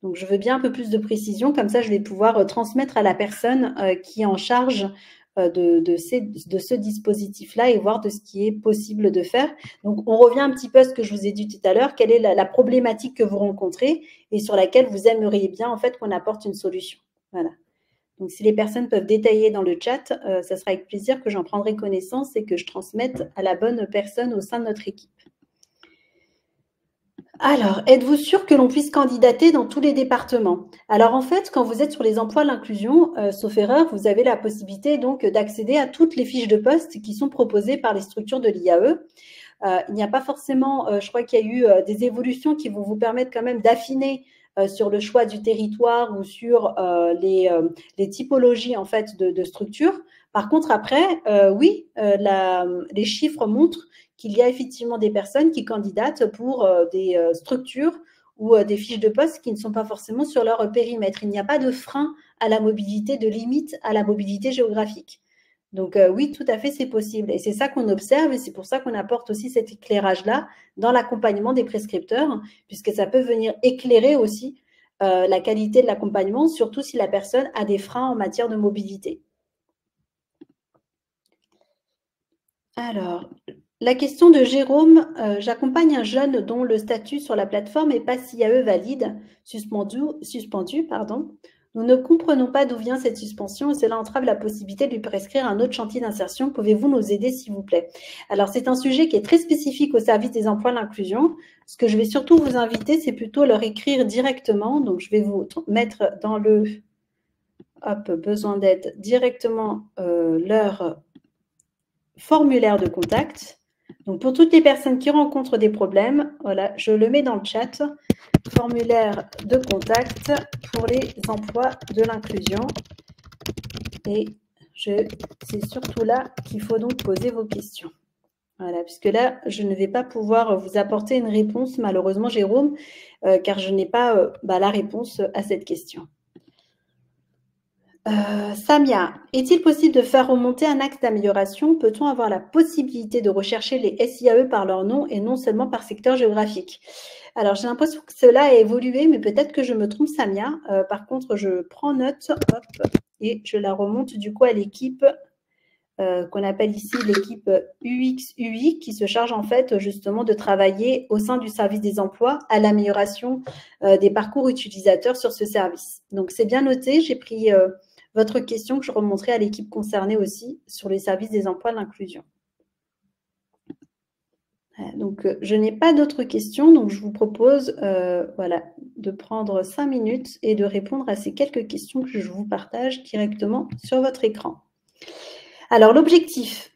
Donc, je veux bien un peu plus de précision, comme ça, je vais pouvoir transmettre à la personne qui est en charge de ce dispositif-là et voir de ce qui est possible de faire. Donc, on revient un petit peu à ce que je vous ai dit tout à l'heure, quelle est la problématique que vous rencontrez et sur laquelle vous aimeriez bien, en fait, qu'on apporte une solution. Voilà. Donc, si les personnes peuvent détailler dans le chat, ça sera avec plaisir que j'en prendrai connaissance et que je transmette à la bonne personne au sein de notre équipe. Alors, êtes-vous sûr que l'on puisse candidater dans tous les départements? Alors, en fait, quand vous êtes sur les emplois de l'inclusion, sauf erreur, vous avez la possibilité donc d'accéder à toutes les fiches de poste qui sont proposées par les structures de l'IAE. Il n'y a pas forcément, je crois qu'il y a eu des évolutions qui vont vous permettre quand même d'affiner sur le choix du territoire ou sur les typologies en fait de structures. Par contre, après, oui, les chiffres montrent qu'il y a effectivement des personnes qui candidatent pour des structures ou des fiches de poste qui ne sont pas forcément sur leur périmètre. Il n'y a pas de frein à la mobilité, de limite à la mobilité géographique. Donc oui, tout à fait, c'est possible. Et c'est ça qu'on observe et c'est pour ça qu'on apporte aussi cet éclairage-là dans l'accompagnement des prescripteurs, puisque ça peut venir éclairer aussi la qualité de l'accompagnement, surtout si la personne a des freins en matière de mobilité. Alors, la question de Jérôme, j'accompagne un jeune dont le statut sur la plateforme est pas SIAE valide, suspendu, pardon. Nous ne comprenons pas d'où vient cette suspension et cela entrave la possibilité de lui prescrire un autre chantier d'insertion. Pouvez-vous nous aider, s'il vous plaît? Alors, c'est un sujet qui est très spécifique au service des emplois de l'inclusion. Ce que je vais surtout vous inviter, c'est plutôt leur écrire directement. Donc, je vais vous mettre dans le besoin d'aide directement leur formulaire de contact. Donc, pour toutes les personnes qui rencontrent des problèmes, voilà, je le mets dans le chat, formulaire de contact pour les emplois de l'inclusion. Et c'est surtout là qu'il faut donc poser vos questions. Voilà, puisque là, je ne vais pas pouvoir vous apporter une réponse, malheureusement, Jérôme, car je n'ai pas la réponse à cette question. Samia, est-il possible de faire remonter un axe d'amélioration? Peut-on avoir la possibilité de rechercher les SIAE par leur nom et non seulement par secteur géographique? Alors, j'ai l'impression que cela a évolué, mais peut-être que je me trompe, Samia. Par contre, je prends note et je la remonte du coup à l'équipe qu'on appelle ici l'équipe UX-UI, qui se charge en fait justement de travailler au sein du service des emplois à l'amélioration des parcours utilisateurs sur ce service. Donc, c'est bien noté, j'ai pris votre question que je remonterai à l'équipe concernée aussi sur les services des emplois de l'inclusion. Donc, je n'ai pas d'autres questions, donc je vous propose voilà, de prendre 5 minutes et de répondre à ces quelques questions que je vous partage directement sur votre écran. Alors, l'objectif,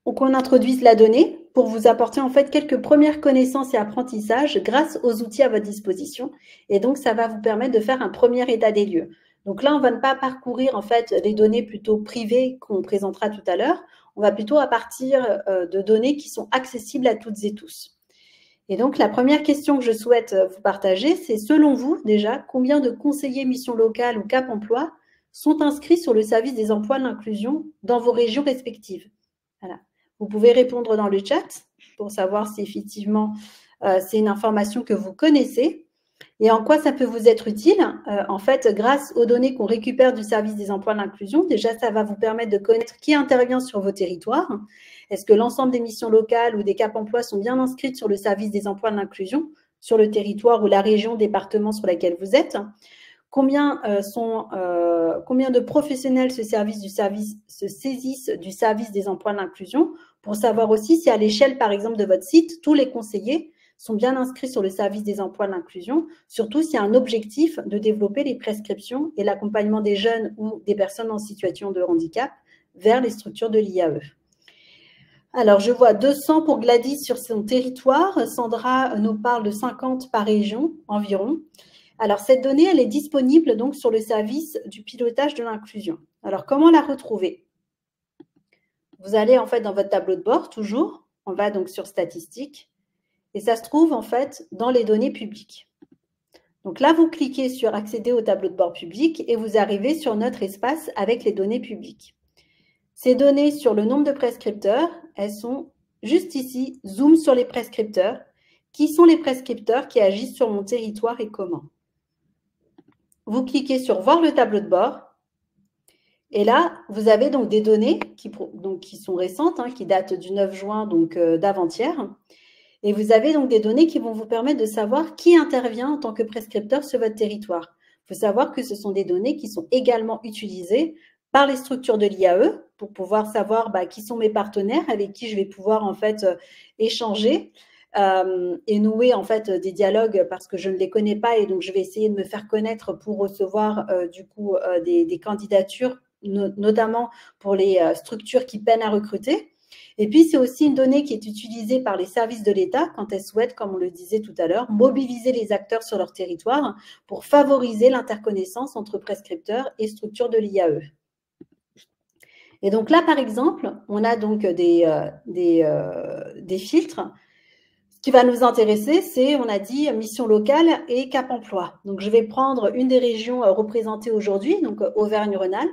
qu'on introduise la donnée pour vous apporter en fait quelques premières connaissances et apprentissages grâce aux outils à votre disposition. Et donc, ça va vous permettre de faire un premier état des lieux. Donc là, on va ne pas parcourir en fait les données plutôt privées qu'on présentera tout à l'heure. On va plutôt à partir de données qui sont accessibles à toutes et tous. Et donc, la première question que je souhaite vous partager, c'est selon vous, déjà, combien de conseillers mission locale ou Cap Emploi sont inscrits sur le service des emplois de l'inclusion dans vos régions respectives? Voilà. Vous pouvez répondre dans le chat pour savoir si effectivement c'est une information que vous connaissez et en quoi ça peut vous être utile. En fait, grâce aux données qu'on récupère du service des emplois de l'inclusion, déjà, ça va vous permettre de connaître qui intervient sur vos territoires. Est-ce que l'ensemble des missions locales ou des Cap Emploi sont bien inscrites sur le service des emplois de l'inclusion, sur le territoire ou la région, département sur laquelle vous êtes? Combien de professionnels se saisissent du service des emplois de l'inclusion pour savoir aussi si à l'échelle, par exemple, de votre site, tous les conseillers sont bien inscrits sur le service des emplois de l'inclusion, surtout s'il y a un objectif de développer les prescriptions et l'accompagnement des jeunes ou des personnes en situation de handicap vers les structures de l'IAE. Alors, je vois 200 pour Gladys sur son territoire. Sandra nous parle de 50 par région environ. Alors, cette donnée, elle est disponible donc sur le service du pilotage de l'inclusion. Alors, comment la retrouver? Vous allez en fait dans votre tableau de bord, toujours. On va donc sur statistiques. Et ça se trouve en fait dans les données publiques. Donc là, vous cliquez sur accéder au tableau de bord public et vous arrivez sur notre espace avec les données publiques. Ces données sur le nombre de prescripteurs, elles sont juste ici. Zoom sur les prescripteurs. Qui sont les prescripteurs qui agissent sur mon territoire et comment? Vous cliquez sur voir le tableau de bord. Et là, vous avez donc des données qui sont récentes, hein, qui datent du 9 juin, donc d'avant-hier. Et vous avez donc des données qui vont vous permettre de savoir qui intervient en tant que prescripteur sur votre territoire. Il faut savoir que ce sont des données qui sont également utilisées par les structures de l'IAE pour pouvoir savoir qui sont mes partenaires, avec qui je vais pouvoir en fait échanger et nouer en fait des dialogues parce que je ne les connais pas et donc je vais essayer de me faire connaître pour recevoir du coup des candidatures, notamment pour les structures qui peinent à recruter. Et puis, c'est aussi une donnée qui est utilisée par les services de l'État quand elles souhaitent, comme on le disait tout à l'heure, mobiliser les acteurs sur leur territoire pour favoriser l'interconnaissance entre prescripteurs et structures de l'IAE. Et donc là, par exemple, on a donc des filtres. Ce qui va nous intéresser, c'est, on a dit, mission locale et Cap Emploi. Donc, je vais prendre une des régions représentées aujourd'hui, donc Auvergne-Rhône-Alpes.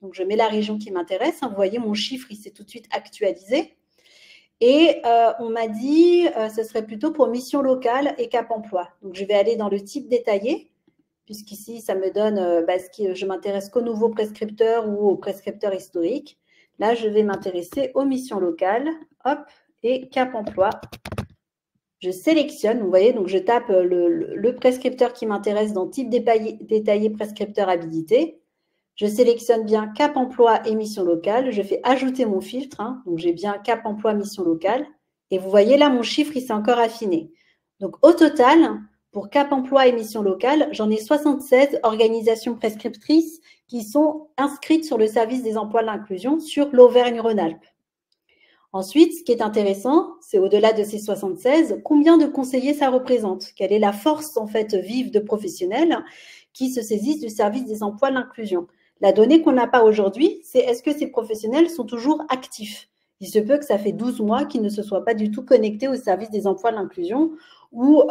Donc, je mets la région qui m'intéresse. Vous voyez, mon chiffre, il s'est tout de suite actualisé. Et on m'a dit ce serait plutôt pour mission locale et Cap Emploi. Donc, je vais aller dans le type détaillé, puisqu'ici, ça me donne je m'intéresse qu'aux nouveaux prescripteurs ou aux prescripteurs historiques. Là, je vais m'intéresser aux missions locales. Hop, et Cap Emploi. Je sélectionne, vous voyez, donc je tape le prescripteur qui m'intéresse dans type détaillé prescripteur habilité. Je sélectionne bien Cap Emploi et mission locale. Je fais ajouter mon filtre. Hein, donc, j'ai bien Cap Emploi, mission locale. Et vous voyez là, mon chiffre, il s'est encore affiné. Donc, au total, pour Cap Emploi et mission locale, j'en ai 76 organisations prescriptrices qui sont inscrites sur le service des emplois de l'inclusion sur l'Auvergne-Rhône-Alpes. Ensuite, ce qui est intéressant, c'est au-delà de ces 76, combien de conseillers ça représente? Quelle est la force en fait vive de professionnels qui se saisissent du service des emplois de l'inclusion? La donnée qu'on n'a pas aujourd'hui, c'est est-ce que ces professionnels sont toujours actifs? Il se peut que ça fait 12 mois qu'ils ne se soient pas du tout connectés au service des emplois de l'inclusion ou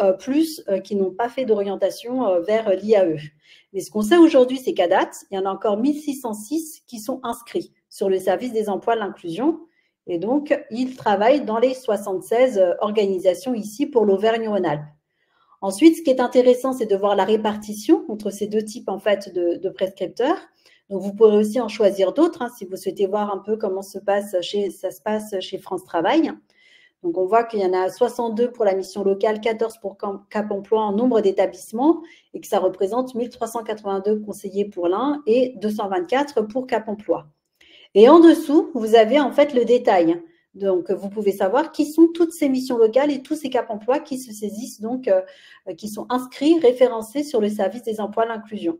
qui n'ont pas fait d'orientation vers l'IAE. Mais ce qu'on sait aujourd'hui, c'est qu'à date, il y en a encore 1606 qui sont inscrits sur le service des emplois de l'inclusion. Et donc, ils travaillent dans les 76 organisations ici pour l'Auvergne-Rhône-Alpes. Ensuite, ce qui est intéressant, c'est de voir la répartition entre ces deux types en fait de prescripteurs. Donc, vous pourrez aussi en choisir d'autres si vous souhaitez voir un peu comment ça se passe chez France Travail. Donc, on voit qu'il y en a 62 pour la mission locale, 14 pour Cap Emploi en nombre d'établissements et que ça représente 1382 conseillers pour l'un et 224 pour Cap Emploi. Et en dessous, vous avez en fait le détail. Donc, vous pouvez savoir qui sont toutes ces missions locales et tous ces Cap Emploi qui se saisissent, donc qui sont inscrits, référencés sur le service des emplois de l'inclusion.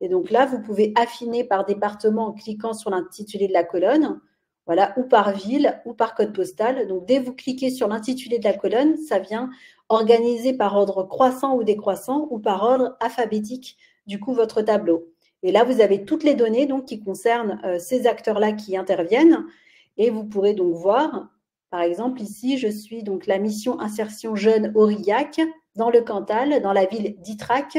Et donc là, vous pouvez affiner par département en cliquant sur l'intitulé de la colonne, voilà, ou par ville ou par code postal. Donc, dès que vous cliquez sur l'intitulé de la colonne, ça vient organiser par ordre croissant ou décroissant ou par ordre alphabétique, du coup, votre tableau. Et là, vous avez toutes les données donc, qui concernent ces acteurs-là qui interviennent. Et vous pourrez donc voir, par exemple, ici, je suis donc la mission insertion jeune Aurillac dans le Cantal, dans la ville d'Itrac.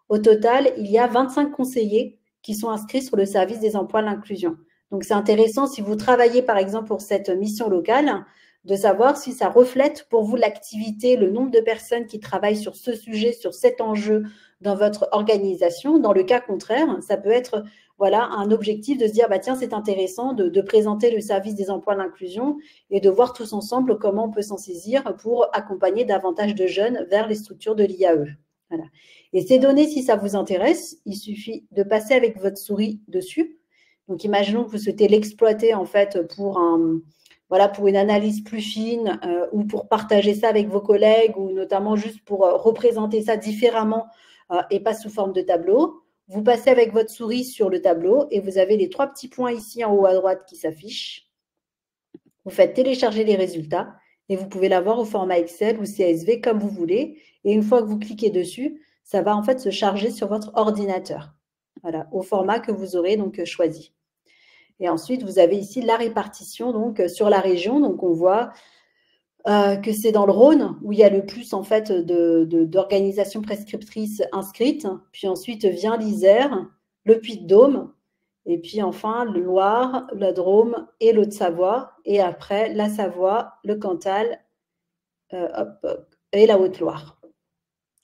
Au total, il y a 25 conseillers qui sont inscrits sur le service des emplois de l'inclusion. Donc, c'est intéressant si vous travaillez, par exemple, pour cette mission locale, de savoir si ça reflète pour vous l'activité, le nombre de personnes qui travaillent sur ce sujet, sur cet enjeu dans votre organisation. Dans le cas contraire, ça peut être voilà, un objectif de se dire, bah, tiens, c'est intéressant de présenter le service des emplois de l'inclusion et de voir tous ensemble comment on peut s'en saisir pour accompagner davantage de jeunes vers les structures de l'IAE. Voilà. Et ces données, si ça vous intéresse, il suffit de passer avec votre souris dessus. Donc, imaginons que vous souhaitez l'exploiter en fait pour pour une analyse plus fine ou pour partager ça avec vos collègues ou notamment juste pour représenter ça différemment et pas sous forme de tableau. Vous passez avec votre souris sur le tableau et vous avez les 3 petits points ici en haut à droite qui s'affichent. Vous faites télécharger les résultats et vous pouvez l'avoir au format Excel ou CSV comme vous voulez. Et une fois que vous cliquez dessus, ça va en fait se charger sur votre ordinateur. Voilà, au format que vous aurez donc choisi. Et ensuite, vous avez ici la répartition donc sur la région. Donc, on voit que c'est dans le Rhône où il y a le plus en fait d'organisations prescriptrices inscrites. Puis ensuite vient l'Isère, le Puy-de-Dôme, et puis enfin le Loir, la Drôme et l'Haute-Savoie. Et après la Savoie, le Cantal et la Haute-Loire.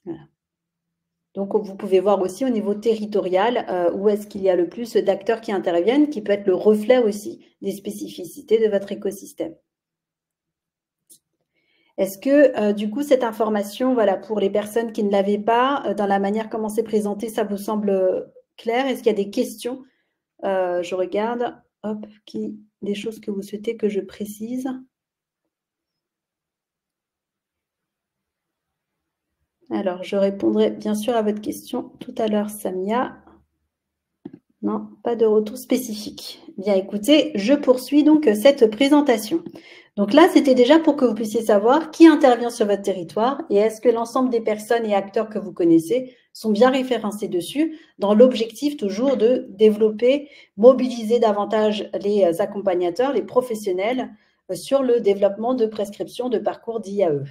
Voilà. Donc, vous pouvez voir aussi au niveau territorial où est-ce qu'il y a le plus d'acteurs qui interviennent, qui peut être le reflet aussi des spécificités de votre écosystème. Est-ce que, du coup, cette information, voilà, pour les personnes qui ne l'avaient pas, dans la manière comment c'est présenté, ça vous semble clair? Est-ce qu'il y a des questions? Je regarde, hop, des choses que vous souhaitez que je précise. Alors, je répondrai bien sûr à votre question tout à l'heure, Samia. Non, pas de retour spécifique. Bien, écoutez, je poursuis donc cette présentation. Donc là, c'était déjà pour que vous puissiez savoir qui intervient sur votre territoire et est-ce que l'ensemble des personnes et acteurs que vous connaissez sont bien référencés dessus, dans l'objectif toujours de développer, mobiliser davantage les accompagnateurs, les professionnels sur le développement de prescriptions de parcours d'IAE.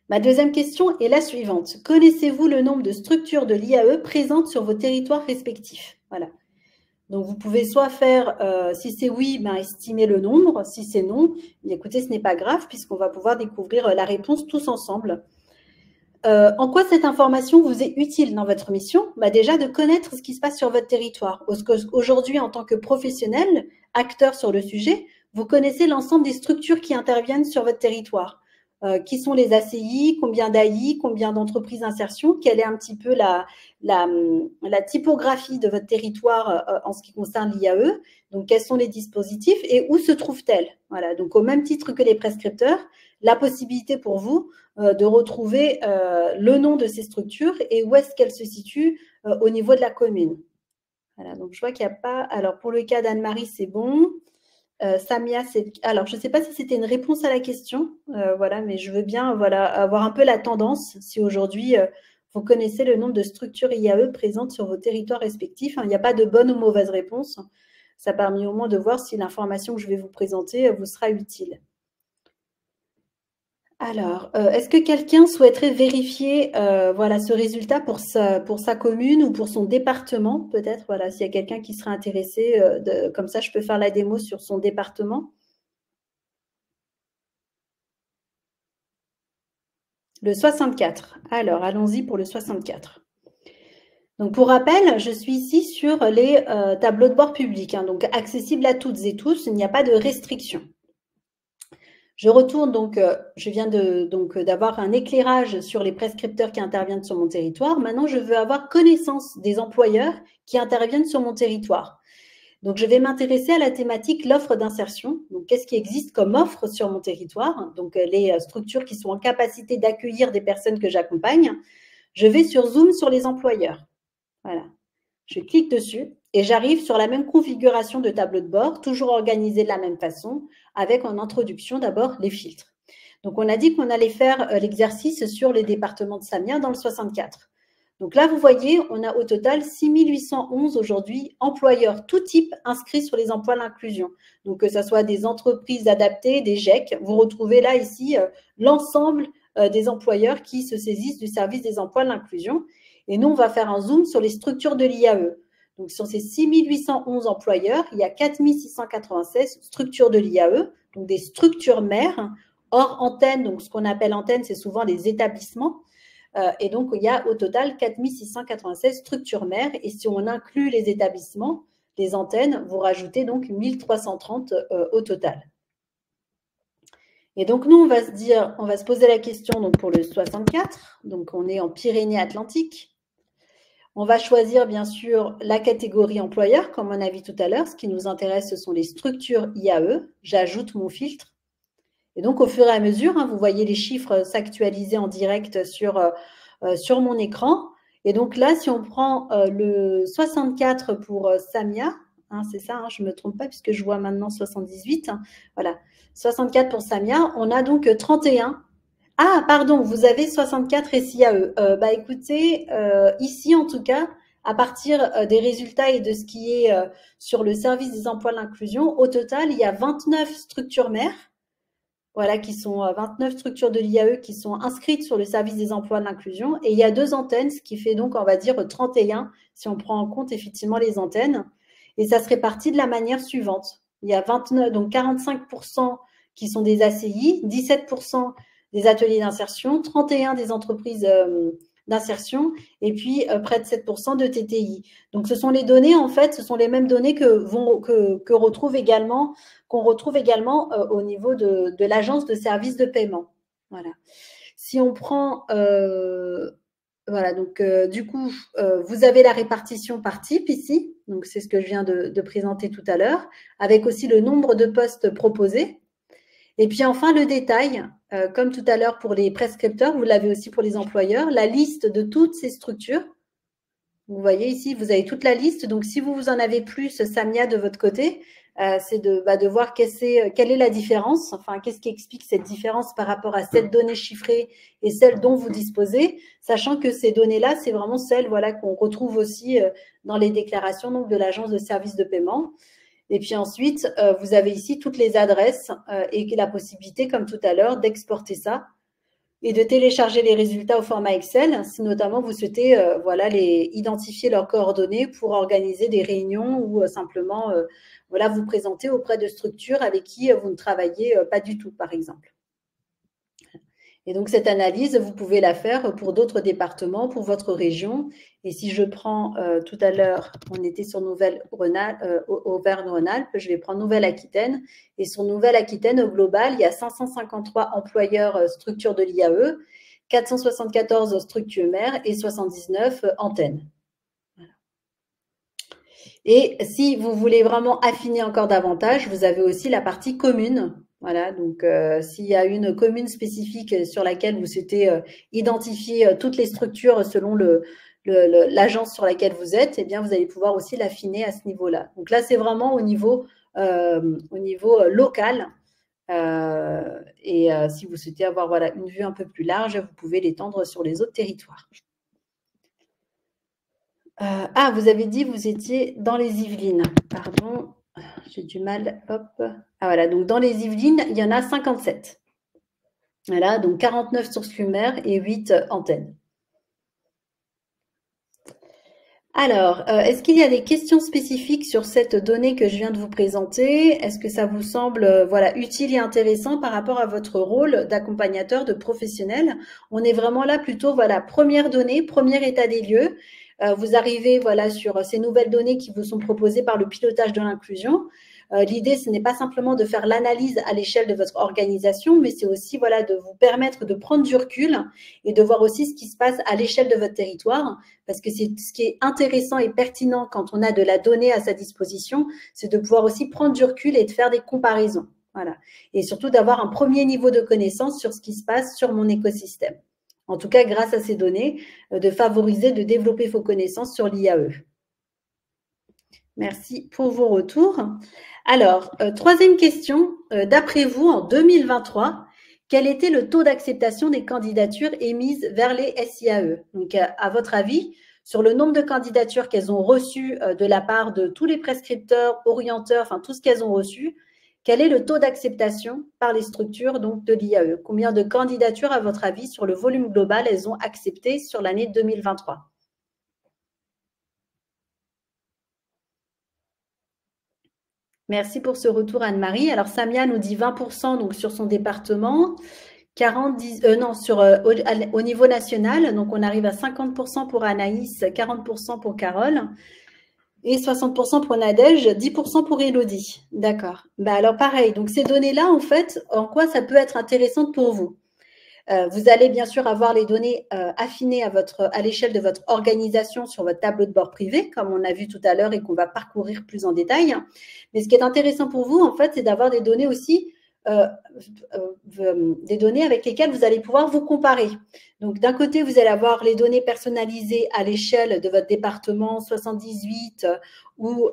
Ma deuxième question est la suivante. Connaissez-vous le nombre de structures de l'IAE présentes sur vos territoires respectifs? Voilà. Donc, vous pouvez soit faire, si c'est oui, ben, estimer le nombre. Si c'est non, écoutez, ce n'est pas grave puisqu'on va pouvoir découvrir la réponse tous ensemble. En quoi cette information vous est utile dans votre mission? Bah, déjà, de connaître ce qui se passe sur votre territoire. Aujourd'hui, en tant que professionnel, acteur sur le sujet, vous connaissez l'ensemble des structures qui interviennent sur votre territoire. Qui sont les ACI, combien d'AI, combien d'entreprises d'insertion, quelle est un petit peu la typographie de votre territoire en ce qui concerne l'IAE, donc quels sont les dispositifs et où se trouvent-elles. Voilà, donc au même titre que les prescripteurs, la possibilité pour vous de retrouver le nom de ces structures et où est-ce qu'elles se situent au niveau de la commune. Voilà, donc je vois qu'il n'y a pas… Alors, pour le cas d'Anne-Marie, c'est bon. Samia, alors je ne sais pas si c'était une réponse à la question, voilà, mais je veux bien voilà, avoir un peu la tendance, si aujourd'hui vous connaissez le nombre de structures IAE présentes sur vos territoires respectifs. Hein, il n'y a pas de bonne ou mauvaise réponse. Ça permet au moins de voir si l'information que je vais vous présenter vous sera utile. Alors, est-ce que quelqu'un souhaiterait vérifier voilà, ce résultat pour sa commune ou pour son département, peut-être, voilà, s'il y a quelqu'un qui serait intéressé, comme ça je peux faire la démo sur son département. Le 64. Alors, allons-y pour le 64. Donc, pour rappel, je suis ici sur les tableaux de bord publics, hein, donc accessibles à toutes et tous, il n'y a pas de restriction. Je retourne donc, je viens d'avoir un éclairage sur les prescripteurs qui interviennent sur mon territoire. Maintenant, je veux avoir connaissance des employeurs qui interviennent sur mon territoire. Donc, je vais m'intéresser à la thématique l'offre d'insertion. Donc, qu'est-ce qui existe comme offre sur mon territoire? Donc, les structures qui sont en capacité d'accueillir des personnes que j'accompagne. Je vais sur Zoom sur les employeurs. Voilà. Je clique dessus et j'arrive sur la même configuration de tableau de bord, toujours organisé de la même façon, avec en introduction d'abord les filtres. Donc, on a dit qu'on allait faire l'exercice sur les départements de Samia dans le 64. Donc là, vous voyez, on a au total 6811 aujourd'hui employeurs tout type inscrits sur les emplois de l'inclusion. Donc, que ce soit des entreprises adaptées, des GEC, vous retrouvez là, ici, l'ensemble des employeurs qui se saisissent du service des emplois de l'inclusion. Et nous, on va faire un zoom sur les structures de l'IAE. Donc, sur ces 6811 employeurs, il y a 4696 structures de l'IAE, donc des structures mères, hors antenne. Donc, ce qu'on appelle antenne, c'est souvent les établissements. Et donc, il y a au total 4696 structures mères. Et si on inclut les établissements, les antennes, vous rajoutez donc 1330 au total. Et donc, nous, on va se poser la question donc, pour le 64. Donc, on est en Pyrénées-Atlantiques. On va choisir, bien sûr, la catégorie employeur, comme on a vu tout à l'heure. Ce qui nous intéresse, ce sont les structures IAE. J'ajoute mon filtre. Et donc, au fur et à mesure, vous voyez les chiffres s'actualiser en direct sur mon écran. Et donc là, si on prend le 64 pour Samia, c'est ça, je ne me trompe pas puisque je vois maintenant 78. Voilà, 64 pour Samia, on a donc 31. Ah, pardon, vous avez 64 SIAE. Écoutez, ici en tout cas, à partir des résultats et de ce qui est sur le service des emplois de l'inclusion, au total, il y a 29 structures mères. Voilà, qui sont 29 structures de l'IAE qui sont inscrites sur le service des emplois de l'inclusion. Et il y a 2 antennes, ce qui fait donc, on va dire, 31, si on prend en compte effectivement les antennes. Et ça se répartit de la manière suivante. Il y a 29, donc 45% qui sont des ACI, 17% des ateliers d'insertion, 31 des entreprises d'insertion et puis près de 7% de TTI. Donc, ce sont les données, en fait, ce sont les mêmes données qu'on retrouve également au niveau de l'agence de services de paiement. Voilà. Si on prend, voilà, donc du coup, vous avez la répartition par type ici. Donc, c'est ce que je viens de présenter tout à l'heure, avec aussi le nombre de postes proposés. Et puis enfin, le détail, comme tout à l'heure pour les prescripteurs, vous l'avez aussi pour les employeurs, la liste de toutes ces structures. Vous voyez ici, vous avez toute la liste. Donc, si vous en avez plus, Samia, de votre côté, c'est de voir quelle est la différence, enfin, qu'est-ce qui explique cette différence par rapport à cette donnée chiffrée et celle dont vous disposez, sachant que ces données-là, c'est vraiment celles qu'on retrouve aussi dans les déclarations donc, de l'agence de services de paiement. Et puis ensuite, vous avez ici toutes les adresses et la possibilité, comme tout à l'heure, d'exporter ça et de télécharger les résultats au format Excel, si notamment vous souhaitez identifier leurs coordonnées pour organiser des réunions ou simplement vous présenter auprès de structures avec qui vous ne travaillez pas du tout, par exemple. Et donc, cette analyse, vous pouvez la faire pour d'autres départements, pour votre région. Et si je prends tout à l'heure, on était sur Auvergne-Rhône-Alpes, je vais prendre Nouvelle-Aquitaine. Et sur Nouvelle-Aquitaine, au global, il y a 553 employeurs structures de l'IAE, 474 structures mères et 79 antennes. Voilà. Et si vous voulez vraiment affiner encore davantage, vous avez aussi la partie commune. Voilà, donc s'il y a une commune spécifique sur laquelle vous souhaitez identifier toutes les structures selon l'agence sur laquelle vous êtes, eh bien, vous allez pouvoir aussi l'affiner à ce niveau-là. Donc là, c'est vraiment au niveau local. Si vous souhaitez avoir une vue un peu plus large, vous pouvez l'étendre sur les autres territoires. Vous avez dit que vous étiez dans les Yvelines. Pardon. J'ai du mal, hop. Voilà, donc dans les Yvelines, il y en a 57. Voilà, donc 49 structures mères et 8 antennes. Alors, est-ce qu'il y a des questions spécifiques sur cette donnée que je viens de vous présenter? Est-ce que ça vous semble utile et intéressant par rapport à votre rôle d'accompagnateur, de professionnel? On est vraiment là plutôt, première donnée, premier état des lieux. Vous arrivez sur ces nouvelles données qui vous sont proposées par le pilotage de l'inclusion. L'idée, ce n'est pas simplement de faire l'analyse à l'échelle de votre organisation, mais c'est aussi voilà, de vous permettre de prendre du recul et de voir aussi ce qui se passe à l'échelle de votre territoire, parce que c'est ce qui est intéressant et pertinent quand on a de la donnée à sa disposition, c'est de pouvoir aussi prendre du recul et de faire des comparaisons. Voilà. Et surtout d'avoir un premier niveau de connaissance sur ce qui se passe sur mon écosystème. En tout cas, grâce à ces données, de favoriser, de développer vos connaissances sur l'IAE. Merci pour vos retours. Alors, troisième question. D'après vous, en 2023, quel était le taux d'acceptation des candidatures émises vers les SIAE? Donc, à votre avis, sur le nombre de candidatures qu'elles ont reçues de la part de tous les prescripteurs, orienteurs, enfin tout ce qu'elles ont reçu, quel est le taux d'acceptation par les structures donc, de l'IAE? Combien de candidatures, à votre avis, sur le volume global, elles ont accepté sur l'année 2023? Merci pour ce retour, Anne-Marie. Alors, Samia nous dit 20% donc, sur son département, 40, non, au niveau national. Donc, on arrive à 50% pour Anaïs, 40% pour Carole et 60% pour Nadège, 10% pour Élodie. D'accord. Bah, alors, pareil. Donc, ces données-là, en fait, en quoi ça peut être intéressant pour vous? Vous allez bien sûr avoir les données affinées à l'échelle de votre organisation sur votre tableau de bord privé, comme on a vu tout à l'heure et qu'on va parcourir plus en détail. Mais ce qui est intéressant pour vous, en fait, c'est d'avoir des données aussi, des données avec lesquelles vous allez pouvoir vous comparer. Donc, d'un côté, vous allez avoir les données personnalisées à l'échelle de votre département 78 ou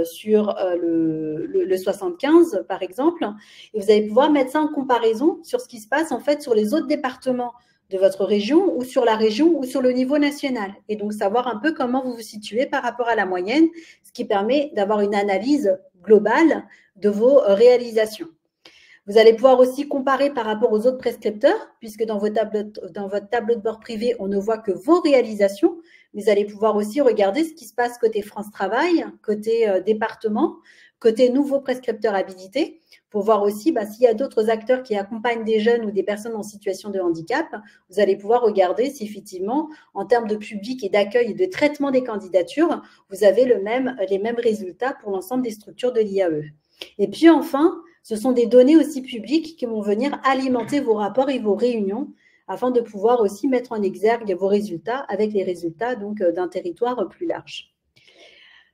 sur le 75, par exemple. Et vous allez pouvoir mettre ça en comparaison sur ce qui se passe, en fait, sur les autres départements de votre région ou sur la région ou sur le niveau national. Et donc, savoir un peu comment vous vous situez par rapport à la moyenne, ce qui permet d'avoir une analyse globale de vos réalisations. Vous allez pouvoir aussi comparer par rapport aux autres prescripteurs, puisque dans votre tableau de bord privé, on ne voit que vos réalisations. Vous allez pouvoir aussi regarder ce qui se passe côté France Travail, côté département, côté nouveaux prescripteurs habilités, pour voir aussi s'il y a d'autres acteurs qui accompagnent des jeunes ou des personnes en situation de handicap. Vous allez pouvoir regarder si effectivement, en termes de public et d'accueil et de traitement des candidatures, vous avez les mêmes résultats pour l'ensemble des structures de l'IAE. Et puis enfin, ce sont des données aussi publiques qui vont venir alimenter vos rapports et vos réunions afin de pouvoir aussi mettre en exergue vos résultats avec les résultats d'un territoire plus large.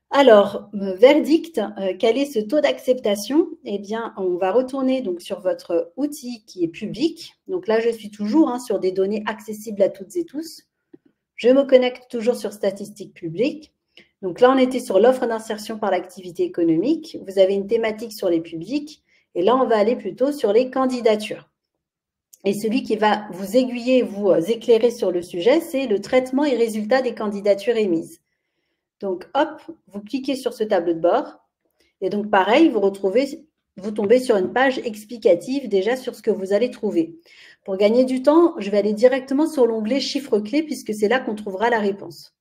Alors, verdict, quel est ce taux d'acceptation? Eh bien, on va retourner donc sur votre outil qui est public. Donc là, je suis toujours sur des données accessibles à toutes et tous. Je me connecte toujours sur statistiques publiques. Donc là, on était sur l'offre d'insertion par l'activité économique. Vous avez une thématique sur les publics. Et là, on va aller plutôt sur les candidatures. Et celui qui va vous aiguiller, vous éclairer sur le sujet, c'est le traitement et résultat des candidatures émises. Donc, hop, vous cliquez sur ce tableau de bord. Et donc, pareil, vous tombez sur une page explicative déjà sur ce que vous allez trouver. Pour gagner du temps, je vais aller directement sur l'onglet chiffres clés puisque c'est là qu'on trouvera la réponse.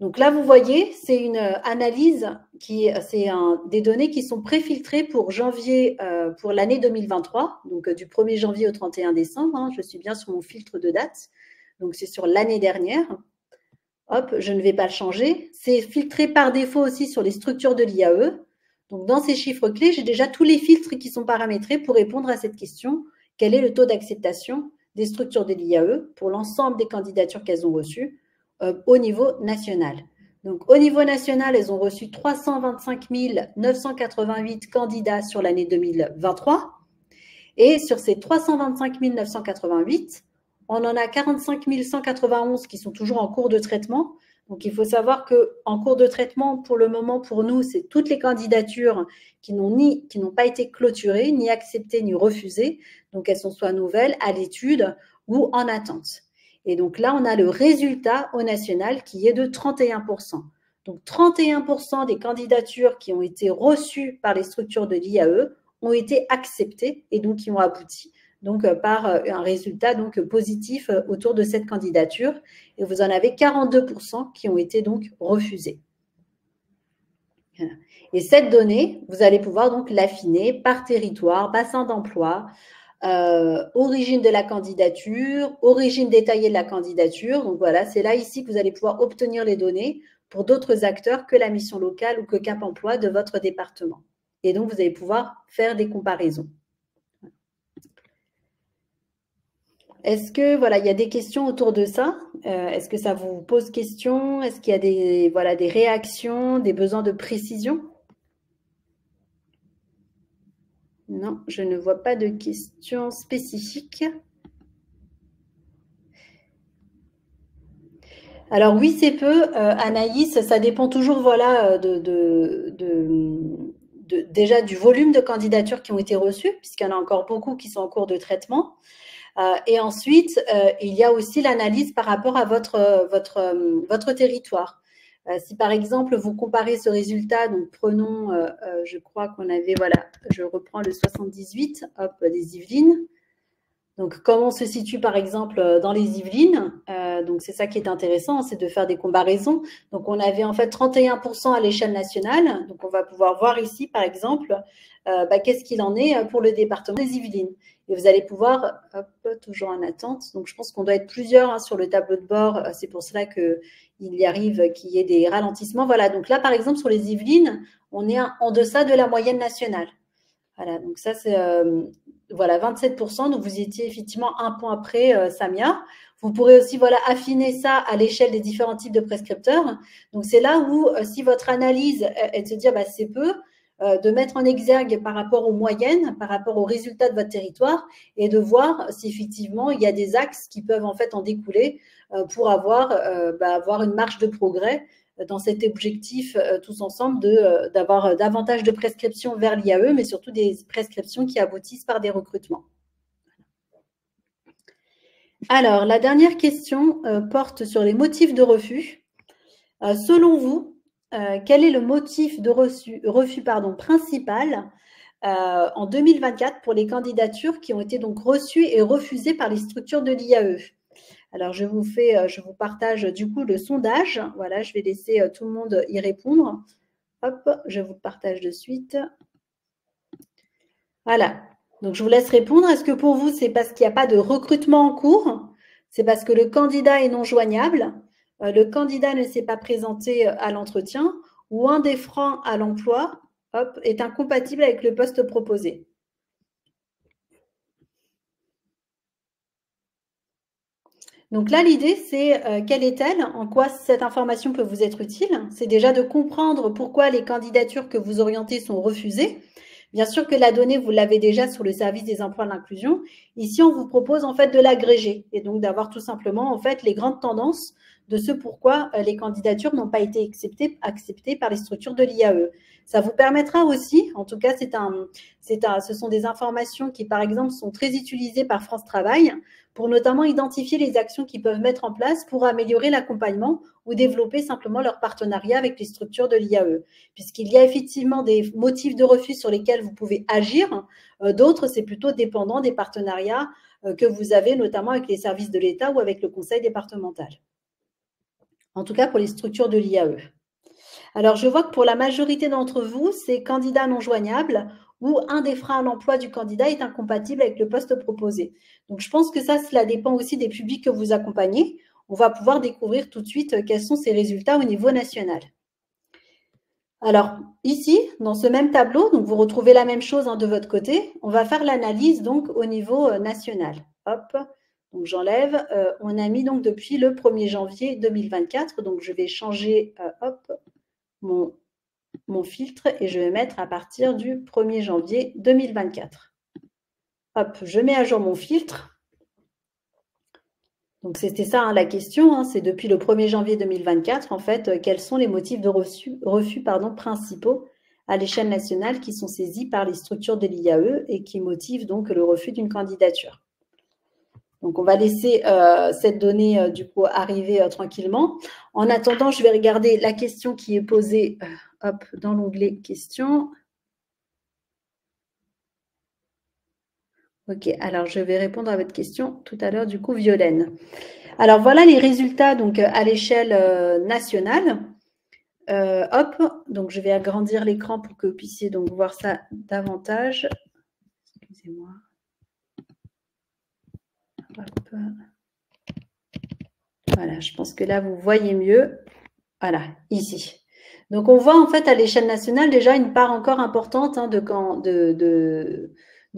Donc là, vous voyez, c'est une analyse des données qui sont préfiltrées pour janvier, pour l'année 2023, donc du 1er janvier au 31 décembre. Je suis bien sur mon filtre de date. Donc, c'est sur l'année dernière. Hop, je ne vais pas le changer. C'est filtré par défaut aussi sur les structures de l'IAE. Donc, dans ces chiffres clés, j'ai déjà tous les filtres qui sont paramétrés pour répondre à cette question. Quel est le taux d'acceptation des structures de l'IAE pour l'ensemble des candidatures qu'elles ont reçues au niveau national? Donc, au niveau national, elles ont reçu 325 988 candidats sur l'année 2023. Et sur ces 325 988, on en a 45 191 qui sont toujours en cours de traitement. Donc, il faut savoir qu'en cours de traitement, pour le moment, pour nous, c'est toutes les candidatures qui n'ont pas été clôturées, ni acceptées, ni refusées. Donc, elles sont soit nouvelles, à l'étude ou en attente. Et donc là, on a le résultat au national qui est de 31%. Donc, 31% des candidatures qui ont été reçues par les structures de l'IAE ont été acceptées et donc qui ont abouti par un résultat positif autour de cette candidature. Et vous en avez 42% qui ont été donc refusés. Et cette donnée, vous allez pouvoir donc l'affiner par territoire, bassin d'emploi, origine de la candidature, origine détaillée de la candidature. Donc voilà, c'est là ici que vous allez pouvoir obtenir les données pour d'autres acteurs que la mission locale ou que Cap Emploi de votre département. et donc vous allez pouvoir faire des comparaisons. Est-ce que voilà, il y a des questions autour de ça? Est-ce que ça vous pose question? Est-ce qu'il y a des, voilà, des réactions, des besoins de précision? Non, je ne vois pas de questions spécifiques. Alors oui, c'est peu, Anaïs, ça dépend toujours voilà, déjà du volume de candidatures qui ont été reçues, puisqu'il y en a encore beaucoup qui sont en cours de traitement. Et ensuite, il y a aussi l'analyse par rapport à votre territoire. Si par exemple vous comparez ce résultat, donc prenons, je crois qu'on avait, voilà, je reprends le 78, hop, des Yvelines. Donc, comment on se situe par exemple dans les Yvelines, donc c'est ça qui est intéressant, c'est de faire des comparaisons. Donc, on avait en fait 31% à l'échelle nationale. Donc, on va pouvoir voir ici par exemple qu'est-ce qu'il en est pour le département des Yvelines. Et vous allez pouvoir, hop, toujours en attente. Donc, je pense qu'on doit être plusieurs hein, sur le tableau de bord. C'est pour cela qu'il y arrive qu'il y ait des ralentissements. Voilà, donc là par exemple sur les Yvelines, on est en deçà de la moyenne nationale. Voilà, donc ça c'est voilà 27%. Donc vous étiez effectivement un point après Samia. Vous pourrez aussi voilà affiner ça à l'échelle des différents types de prescripteurs. Donc c'est là où si votre analyse est de se dire c'est peu, de mettre en exergue par rapport aux moyennes, par rapport aux résultats de votre territoire et de voir si effectivement il y a des axes qui peuvent en fait en découler pour avoir une marge de progrès dans cet objectif tous ensemble d'avoir davantage de prescriptions vers l'IAE, mais surtout des prescriptions qui aboutissent par des recrutements. Alors, la dernière question porte sur les motifs de refus. Selon vous, quel est le motif de refus principal en 2024 pour les candidatures qui ont été donc reçues et refusées par les structures de l'IAE? Alors, je vous partage du coup le sondage. Voilà, je vais laisser tout le monde y répondre. Hop, je vous le partage de suite. Voilà. Donc, je vous laisse répondre. Est-ce que pour vous, c'est parce qu'il n'y a pas de recrutement en cours? C'est parce que le candidat est non joignable? Le candidat ne s'est pas présenté à l'entretien? Ou un des freins à l'emploi, hop, est incompatible avec le poste proposé? Donc là, l'idée, c'est quelle est-elle? En quoi cette information peut vous être utile? C'est déjà de comprendre pourquoi les candidatures que vous orientez sont refusées. Bien sûr que la donnée, vous l'avez déjà sur le service des emplois de l'inclusion. Ici, on vous propose en fait de l'agréger et donc d'avoir tout simplement en fait les grandes tendances de ce pourquoi les candidatures n'ont pas été acceptées par les structures de l'IAE. Ça vous permettra aussi, en tout cas, ce sont des informations qui, par exemple, sont très utilisées par France Travail pour notamment identifier les actions qu'ils peuvent mettre en place pour améliorer l'accompagnement ou développer simplement leur partenariat avec les structures de l'IAE. Puisqu'il y a effectivement des motifs de refus sur lesquels vous pouvez agir, d'autres, c'est plutôt dépendant des partenariats que vous avez, notamment avec les services de l'État ou avec le conseil départemental. En tout cas, pour les structures de l'IAE. Alors, je vois que pour la majorité d'entre vous, c'est candidat non joignable ou un des freins à l'emploi du candidat est incompatible avec le poste proposé. Donc, je pense que ça, cela dépend aussi des publics que vous accompagnez. On va pouvoir découvrir tout de suite quels sont ces résultats au niveau national. Alors, ici, dans ce même tableau, donc vous retrouvez la même chose de votre côté. On va faire l'analyse donc au niveau national. Hop, donc j'enlève. On a mis donc depuis le 1er janvier 2024. Donc, je vais changer hop, mon filtre et je vais mettre à partir du 1er janvier 2024. Hop, je mets à jour mon filtre. Donc, c'était ça la question, c'est depuis le 1er janvier 2024, en fait, quels sont les motifs de refus principaux à l'échelle nationale qui sont saisis par les structures de l'IAE et qui motivent donc le refus d'une candidature. Donc, on va laisser cette donnée du coup arriver tranquillement. En attendant, je vais regarder la question qui est posée hop, dans l'onglet questions. Ok, alors je vais répondre à votre question tout à l'heure, du coup, Violaine. Alors, voilà les résultats donc, à l'échelle nationale. Hop, donc je vais agrandir l'écran pour que vous puissiez donc voir ça davantage. Excusez-moi. Hop. Voilà, je pense que là, vous voyez mieux. Voilà, ici. Donc, on voit en fait à l'échelle nationale déjà une part encore importante hein, de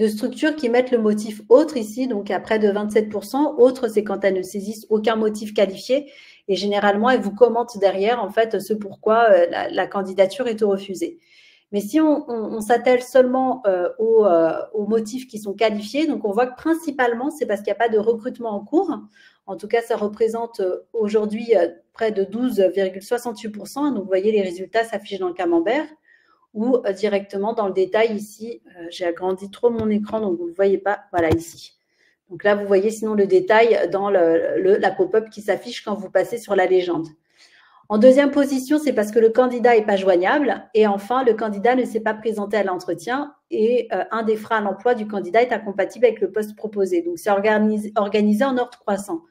structures qui mettent le motif autre ici, donc à près de 27%. Autre, c'est quand elles ne saisissent aucun motif qualifié et généralement, elles vous commentent derrière en fait ce pourquoi la candidature est refusée. Mais si on s'attelle seulement aux motifs qui sont qualifiés, donc on voit que principalement, c'est parce qu'il n'y a pas de recrutement en cours. En tout cas, ça représente aujourd'hui près de 12,68%. Donc, vous voyez, les résultats s'affichent dans le camembert ou directement dans le détail ici. J'ai agrandi trop mon écran, donc vous ne le voyez pas. Voilà, ici. Donc là, vous voyez sinon le détail dans la pop-up qui s'affiche quand vous passez sur la légende. En deuxième position, c'est parce que le candidat n'est pas joignable. Et enfin, le candidat ne s'est pas présenté à l'entretien et un des freins à l'emploi du candidat est incompatible avec le poste proposé. Donc, c'est organisé en ordre croissant.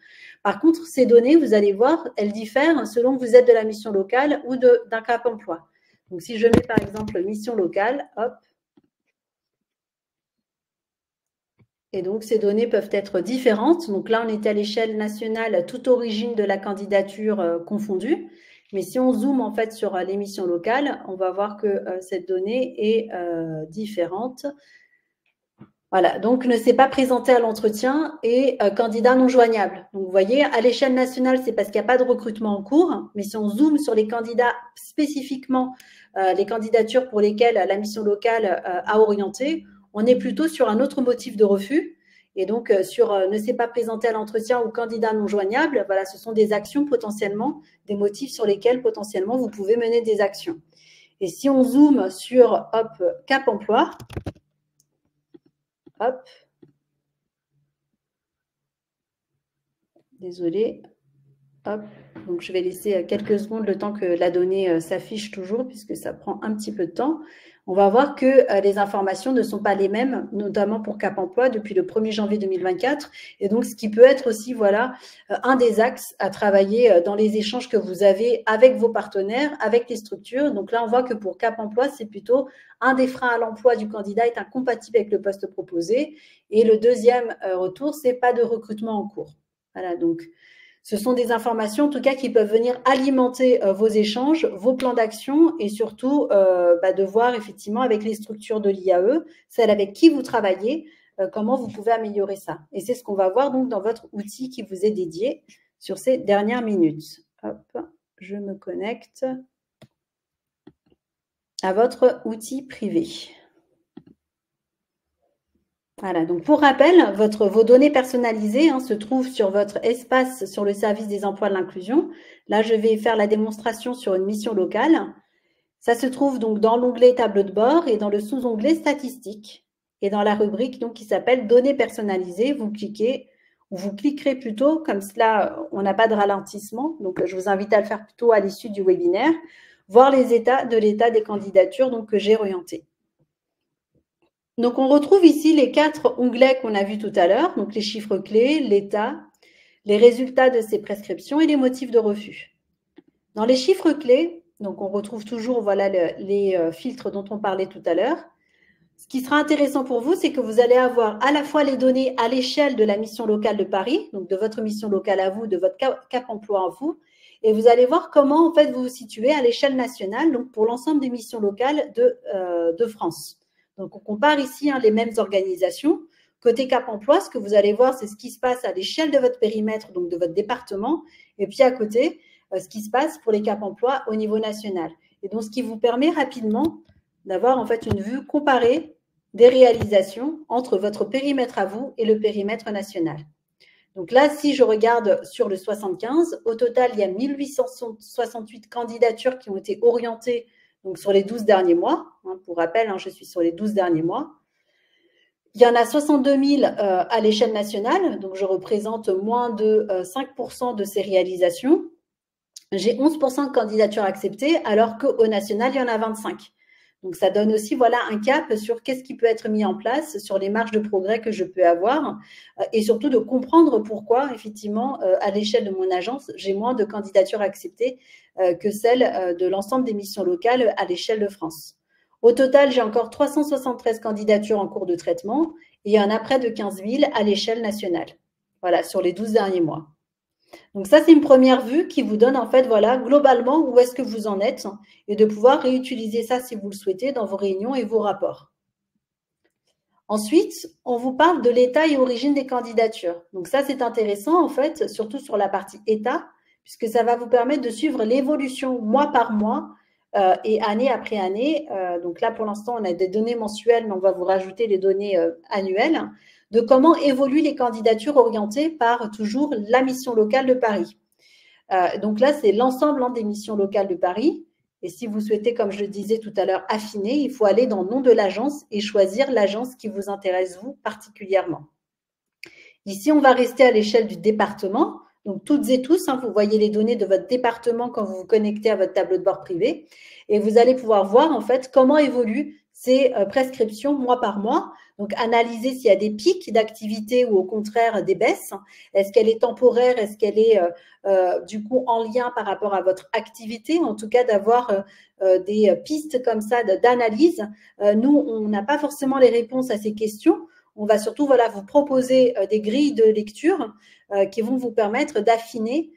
Par contre, ces données, vous allez voir, elles diffèrent selon que vous êtes de la mission locale ou d'un Cap emploi. Donc, si je mets par exemple mission locale, hop, et donc ces données peuvent être différentes. Donc là, on est à l'échelle nationale, toute origine de la candidature confondue. Mais si on zoome en fait sur les missions locales, on va voir que cette donnée est différente. Voilà, donc ne s'est pas présenté à l'entretien et candidat non joignable. Donc vous voyez, à l'échelle nationale, c'est parce qu'il n'y a pas de recrutement en cours. Mais si on zoome sur les candidats spécifiquement, les candidatures pour lesquelles la mission locale a orienté, on est plutôt sur un autre motif de refus. Et donc, sur ne s'est pas présenté à l'entretien ou candidat non joignable, voilà, ce sont des actions potentiellement, des motifs sur lesquels potentiellement vous pouvez mener des actions. Et si on zoome sur hop, Cap emploi, hop, désolé, hop, donc je vais laisser quelques secondes le temps que la donnée s'affiche toujours puisque ça prend un petit peu de temps. On va voir que les informations ne sont pas les mêmes, notamment pour Cap emploi depuis le 1er janvier 2024. Et donc, ce qui peut être aussi, voilà, un des axes à travailler dans les échanges que vous avez avec vos partenaires, avec les structures. Donc là, on voit que pour Cap emploi, c'est plutôt un des freins à l'emploi du candidat est incompatible avec le poste proposé. Et le deuxième retour, c'est pas de recrutement en cours. Voilà, donc ce sont des informations, en tout cas, qui peuvent venir alimenter vos échanges, vos plans d'action et surtout de voir effectivement avec les structures de l'IAE, celles avec qui vous travaillez, comment vous pouvez améliorer ça. Et c'est ce qu'on va voir donc dans votre outil qui vous est dédié sur ces dernières minutes. Hop, je me connecte à votre outil privé. Voilà, donc pour rappel, vos données personnalisées se trouvent sur votre espace sur le service des emplois de l'inclusion. Là, je vais faire la démonstration sur une mission locale. Ça se trouve donc dans l'onglet tableau de bord et dans le sous-onglet statistiques. Et dans la rubrique donc, qui s'appelle données personnalisées, vous cliquez, ou vous cliquerez plutôt, comme cela, on n'a pas de ralentissement. Donc, je vous invite à le faire plutôt à l'issue du webinaire, voir les états de l'état des candidatures donc, que j'ai orientées. Donc, on retrouve ici les 4 onglets qu'on a vus tout à l'heure, donc les chiffres clés, l'état, les résultats de ces prescriptions et les motifs de refus. Dans les chiffres clés, donc on retrouve toujours voilà, les filtres dont on parlait tout à l'heure. Ce qui sera intéressant pour vous, c'est que vous allez avoir à la fois les données à l'échelle de la mission locale de Paris, donc de votre mission locale à vous, de votre Cap emploi à vous, et vous allez voir comment en fait vous vous situez à l'échelle nationale, donc pour l'ensemble des missions locales de France. Donc, on compare ici les mêmes organisations. Côté Cap emploi, ce que vous allez voir, c'est ce qui se passe à l'échelle de votre périmètre, donc de votre département, et puis à côté, ce qui se passe pour les Cap emploi au niveau national. Et donc, ce qui vous permet rapidement d'avoir en fait une vue comparée des réalisations entre votre périmètre à vous et le périmètre national. Donc là, si je regarde sur le 75, au total, il y a 1868 candidatures qui ont été orientées donc sur les 12 derniers mois. Pour rappel, je suis sur les 12 derniers mois. Il y en a 62 000 à l'échelle nationale, donc je représente moins de 5% de ces réalisations. J'ai 11% de candidatures acceptées, alors qu'au national, il y en a 25. Donc, ça donne aussi voilà, un cap sur qu'est-ce qui peut être mis en place, sur les marges de progrès que je peux avoir et surtout de comprendre pourquoi, effectivement, à l'échelle de mon agence, j'ai moins de candidatures acceptées que celles de l'ensemble des missions locales à l'échelle de France. Au total, j'ai encore 373 candidatures en cours de traitement et il y en a près de 15 000 à l'échelle nationale, voilà, sur les 12 derniers mois. Donc ça, c'est une première vue qui vous donne en fait, voilà, globalement où est-ce que vous en êtes et de pouvoir réutiliser ça si vous le souhaitez dans vos réunions et vos rapports. Ensuite, on vous parle de l'état et origine des candidatures. Donc ça, c'est intéressant en fait, surtout sur la partie état, puisque ça va vous permettre de suivre l'évolution mois par mois et année après année. Donc là, pour l'instant, on a des données mensuelles, mais on va vous rajouter les données annuelles de comment évoluent les candidatures orientées par toujours la mission locale de Paris. Donc là, c'est l'ensemble des missions locales de Paris. Et si vous souhaitez, comme je le disais tout à l'heure, affiner, il faut aller dans le nom de l'agence et choisir l'agence qui vous intéresse, vous, particulièrement. Ici, on va rester à l'échelle du département. Donc, toutes et tous, vous voyez les données de votre département quand vous vous connectez à votre tableau de bord privé. Et vous allez pouvoir voir, en fait, comment évoluent ces prescriptions mois par mois. Donc, analyser s'il y a des pics d'activité ou au contraire des baisses. Est-ce qu'elle est temporaire? Est-ce qu'elle est du coup en lien par rapport à votre activité? En tout cas, d'avoir des pistes comme ça d'analyse. Nous, on n'a pas forcément les réponses à ces questions. On va surtout vous proposer des grilles de lecture qui vont vous permettre d'affiner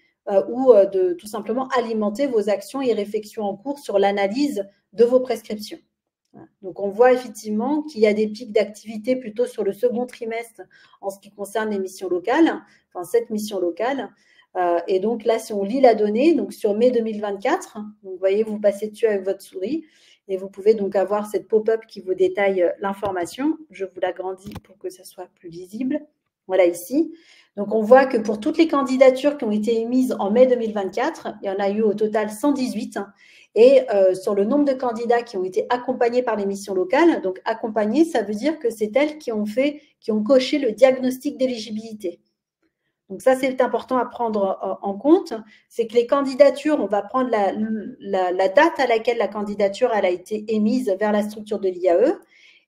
ou de tout simplement alimenter vos actions et réflexions en cours sur l'analyse de vos prescriptions. Donc, on voit effectivement qu'il y a des pics d'activité plutôt sur le second trimestre en ce qui concerne les missions locales, enfin cette mission locale. Et donc là, si on lit la donnée, donc sur mai 2024, donc vous voyez, vous passez dessus avec votre souris et vous pouvez donc avoir cette pop-up qui vous détaille l'information. Je vous l'agrandis pour que ça soit plus lisible. Voilà ici. Donc, on voit que pour toutes les candidatures qui ont été émises en mai 2024, il y en a eu au total 118. Et sur le nombre de candidats qui ont été accompagnés par les missions locales, donc accompagnés, ça veut dire que c'est elles qui ont coché le diagnostic d'éligibilité. Donc ça, c'est important à prendre en compte, c'est que les candidatures, on va prendre la date à laquelle la candidature elle a été émise vers la structure de l'IAE.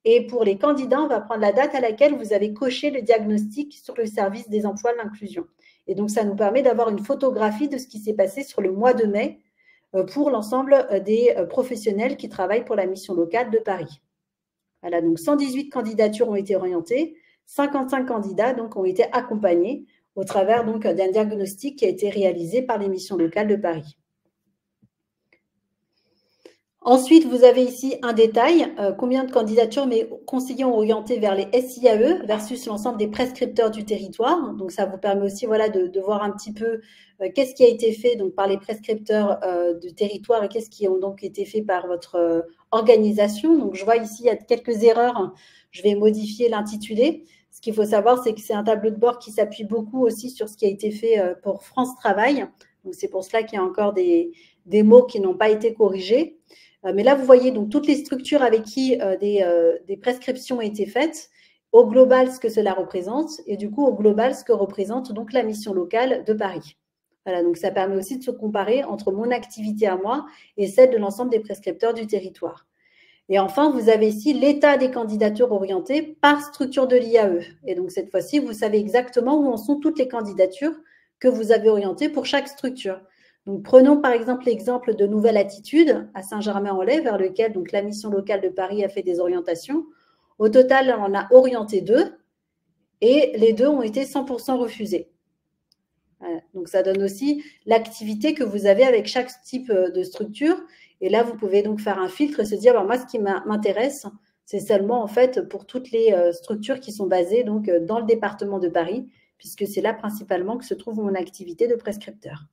Et pour les candidats, on va prendre la date à laquelle vous avez coché le diagnostic sur le service des emplois de l'inclusion. Et donc, ça nous permet d'avoir une photographie de ce qui s'est passé sur le mois de mai pour l'ensemble des professionnels qui travaillent pour la mission locale de Paris. Voilà, donc 118 candidatures ont été orientées, 55 candidats donc ont été accompagnés au travers donc d'un diagnostic qui a été réalisé par les missions locales de Paris. Ensuite, vous avez ici un détail, combien de candidatures mes conseillers ont orienté vers les SIAE versus l'ensemble des prescripteurs du territoire. Donc, ça vous permet aussi de voir un petit peu qu'est-ce qui a été fait donc, par les prescripteurs du territoire et qu'est-ce qui a donc été fait par votre organisation. Donc, je vois ici, il y a quelques erreurs. Je vais modifier l'intitulé. Ce qu'il faut savoir, c'est que c'est un tableau de bord qui s'appuie beaucoup aussi sur ce qui a été fait pour France Travail. Donc, c'est pour cela qu'il y a encore des mots qui n'ont pas été corrigés. Mais là, vous voyez donc toutes les structures avec qui des prescriptions ont été faites, au global ce que cela représente, et du coup au global ce que représente donc la mission locale de Paris. Voilà, donc ça permet aussi de se comparer entre mon activité à moi et celle de l'ensemble des prescripteurs du territoire. Et enfin, vous avez ici l'état des candidatures orientées par structure de l'IAE. Et donc cette fois-ci, vous savez exactement où en sont toutes les candidatures que vous avez orientées pour chaque structure. Donc, prenons par exemple l'exemple de Nouvelle Attitude à Saint-Germain-en-Laye, vers lequel donc, la mission locale de Paris a fait des orientations. Au total, on a orienté 2 et les 2 ont été 100% refusés. Voilà. Donc, ça donne aussi l'activité que vous avez avec chaque type de structure. Et là, vous pouvez donc faire un filtre et se dire, moi, ce qui m'intéresse, c'est seulement en fait pour toutes les structures qui sont basées donc, dans le département de Paris, puisque c'est là principalement que se trouve mon activité de prescripteur.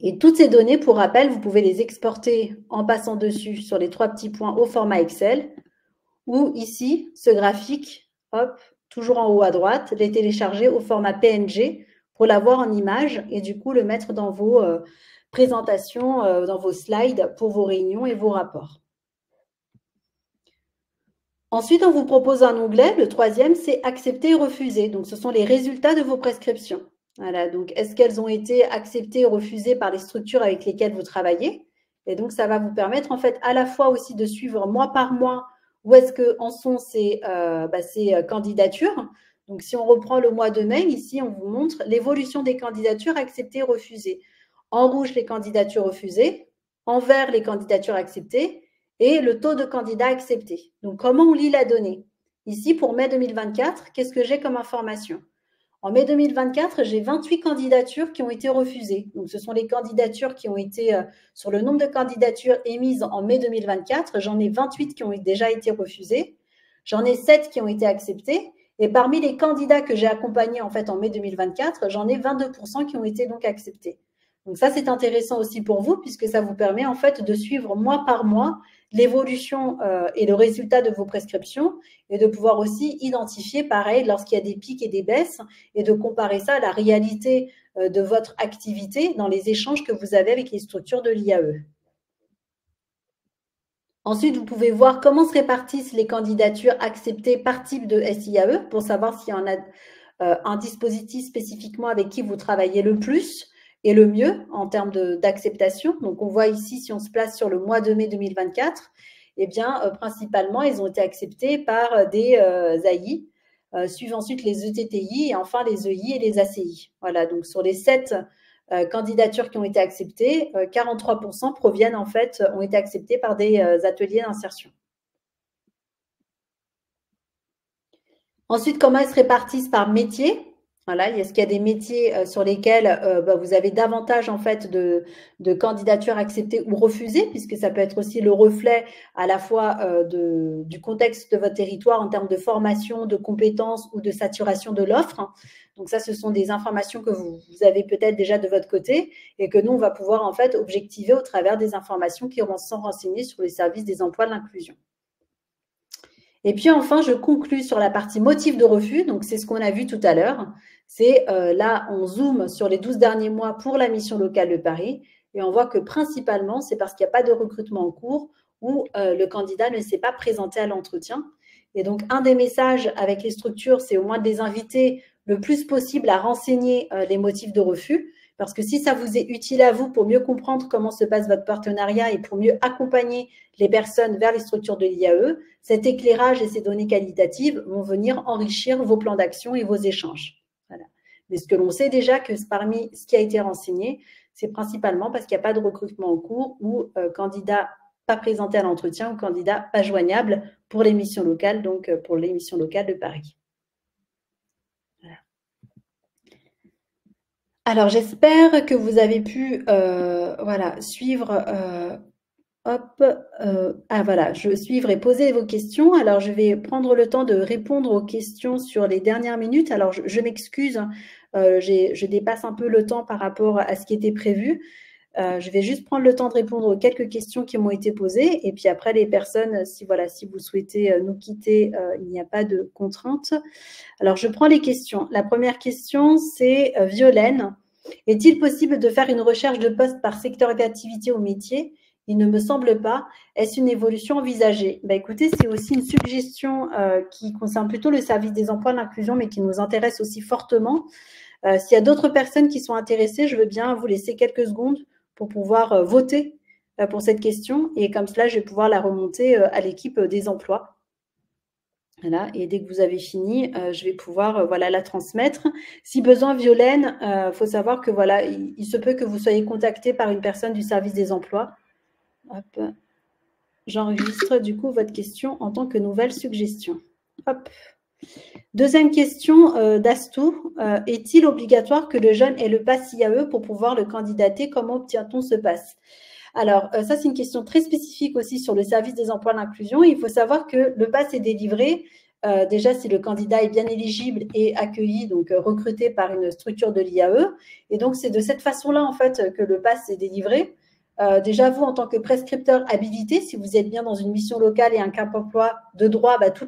Et toutes ces données, pour rappel, vous pouvez les exporter en passant dessus sur les 3 petits points au format Excel ou ici, ce graphique, hop, toujours en haut à droite, les télécharger au format PNG pour l'avoir en image et du coup le mettre dans vos présentations, dans vos slides pour vos réunions et vos rapports. Ensuite, on vous propose un onglet, le 3e, c'est accepter et refuser. Donc, ce sont les résultats de vos prescriptions. Voilà, donc est-ce qu'elles ont été acceptées ou refusées par les structures avec lesquelles vous travaillez? Et donc, ça va vous permettre en fait à la fois aussi de suivre mois par mois où est-ce qu'en sont ces candidatures. Donc, si on reprend le mois de mai, ici, on vous montre l'évolution des candidatures acceptées et refusées. En rouge, les candidatures refusées, en vert, les candidatures acceptées et le taux de candidats acceptés. Donc, comment on lit la donnée? Ici, pour mai 2024, qu'est-ce que j'ai comme information? En mai 2024, j'ai 28 candidatures qui ont été refusées. Donc, ce sont les candidatures qui ont été, sur le nombre de candidatures émises en mai 2024, j'en ai 28 qui ont déjà été refusées. J'en ai 7 qui ont été acceptées. Et parmi les candidats que j'ai accompagnés en fait en mai 2024, j'en ai 22% qui ont été donc acceptés. Donc ça, c'est intéressant aussi pour vous puisque ça vous permet en fait de suivre mois par mois l'évolution et le résultat de vos prescriptions et de pouvoir aussi identifier, pareil, lorsqu'il y a des pics et des baisses et de comparer ça à la réalité de votre activité dans les échanges que vous avez avec les structures de l'IAE. Ensuite, vous pouvez voir comment se répartissent les candidatures acceptées par type de SIAE pour savoir s'il y en a un dispositif spécifiquement avec qui vous travaillez le plus et le mieux en termes d'acceptation. Donc, on voit ici, si on se place sur le mois de mai 2024, eh bien, principalement, ils ont été acceptés par des AI, suivent ensuite les ETTI et enfin les EI et les ACI. Voilà, donc sur les 7 candidatures qui ont été acceptées, 43% proviennent en fait, ont été acceptées par des ateliers d'insertion. Ensuite, comment elles se répartissent par métier? Voilà, est-ce qu'il y a des métiers sur lesquels vous avez davantage en fait de candidatures acceptées ou refusées, puisque ça peut être aussi le reflet à la fois du contexte de votre territoire en termes de formation, de compétences ou de saturation de l'offre. Donc ça, ce sont des informations que vous avez peut-être déjà de votre côté et que nous, on va pouvoir en fait objectiver au travers des informations qui sont renseignées sur les services des emplois de l'inclusion. Et puis enfin, je conclus sur la partie motif de refus. Donc, c'est ce qu'on a vu tout à l'heure. C'est là, on zoome sur les 12 derniers mois pour la mission locale de Paris et on voit que principalement, c'est parce qu'il n'y a pas de recrutement en cours ou le candidat ne s'est pas présenté à l'entretien. Et donc, un des messages avec les structures, c'est au moins de les inviter le plus possible à renseigner les motifs de refus. Parce que si ça vous est utile à vous pour mieux comprendre comment se passe votre partenariat et pour mieux accompagner les personnes vers les structures de l'IAE, cet éclairage et ces données qualitatives vont venir enrichir vos plans d'action et vos échanges. Voilà. Mais ce que l'on sait déjà, que parmi ce qui a été renseigné, c'est principalement parce qu'il n'y a pas de recrutement en cours ou candidat pas présenté à l'entretien ou candidat pas joignable pour les missions locales, donc pour les missions locales de Paris. Voilà. Alors, j'espère que vous avez pu voilà, suivre voilà, je suivrai et poser vos questions. Alors, je vais prendre le temps de répondre aux questions sur les dernières minutes. Alors, je m'excuse, je dépasse un peu le temps par rapport à ce qui était prévu. Je vais juste prendre le temps de répondre aux quelques questions qui m'ont été posées. Et puis après, les personnes, si vous souhaitez nous quitter, il n'y a pas de contrainte. Alors, je prends les questions. La première question, c'est Violaine. Est-il possible de faire une recherche de poste par secteur d'activité ou métier? Il ne me semble pas. Est-ce une évolution envisagée? Écoutez, c'est aussi une suggestion qui concerne plutôt le service des emplois de l'inclusion, mais qui nous intéresse aussi fortement. S'il y a d'autres personnes qui sont intéressées, je veux bien vous laisser quelques secondes pour pouvoir voter pour cette question. Et comme cela, je vais pouvoir la remonter à l'équipe des emplois. Voilà, et dès que vous avez fini, je vais pouvoir la transmettre. Si besoin, Violaine, faut savoir que voilà, il se peut que vous soyez contacté par une personne du service des emplois. Hop. J'enregistre du coup votre question en tant que nouvelle suggestion. Hop. Deuxième question d'Astou. Est-il obligatoire que le jeune ait le pass IAE pour pouvoir le candidater? Comment obtient-on ce pass? Alors, ça, c'est une question très spécifique aussi sur le service des emplois de l'inclusion. Il faut savoir que le pass est délivré déjà si le candidat est bien éligible et accueilli, donc recruté par une structure de l'IAE. Et donc, c'est de cette façon-là, en fait, que le pass est délivré. Déjà, vous, en tant que prescripteur habilité, si vous êtes bien dans une mission locale et un cap emploi de droit, tous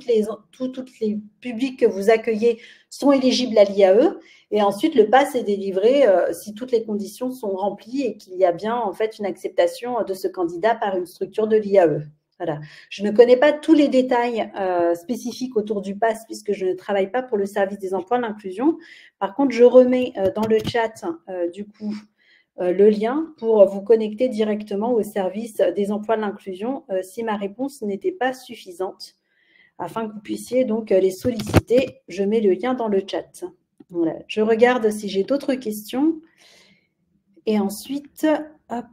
les publics que vous accueillez sont éligibles à l'IAE. Et ensuite, le pass est délivré si toutes les conditions sont remplies et qu'il y a bien en fait une acceptation de ce candidat par une structure de l'IAE. Voilà. Je ne connais pas tous les détails spécifiques autour du pass puisque je ne travaille pas pour le service des emplois de l'inclusion. Par contre, je remets dans le chat du coup le lien pour vous connecter directement au service des emplois de l'inclusion si ma réponse n'était pas suffisante afin que vous puissiez donc les solliciter. Je mets le lien dans le chat. Voilà. Je regarde si j'ai d'autres questions. Et ensuite, hop,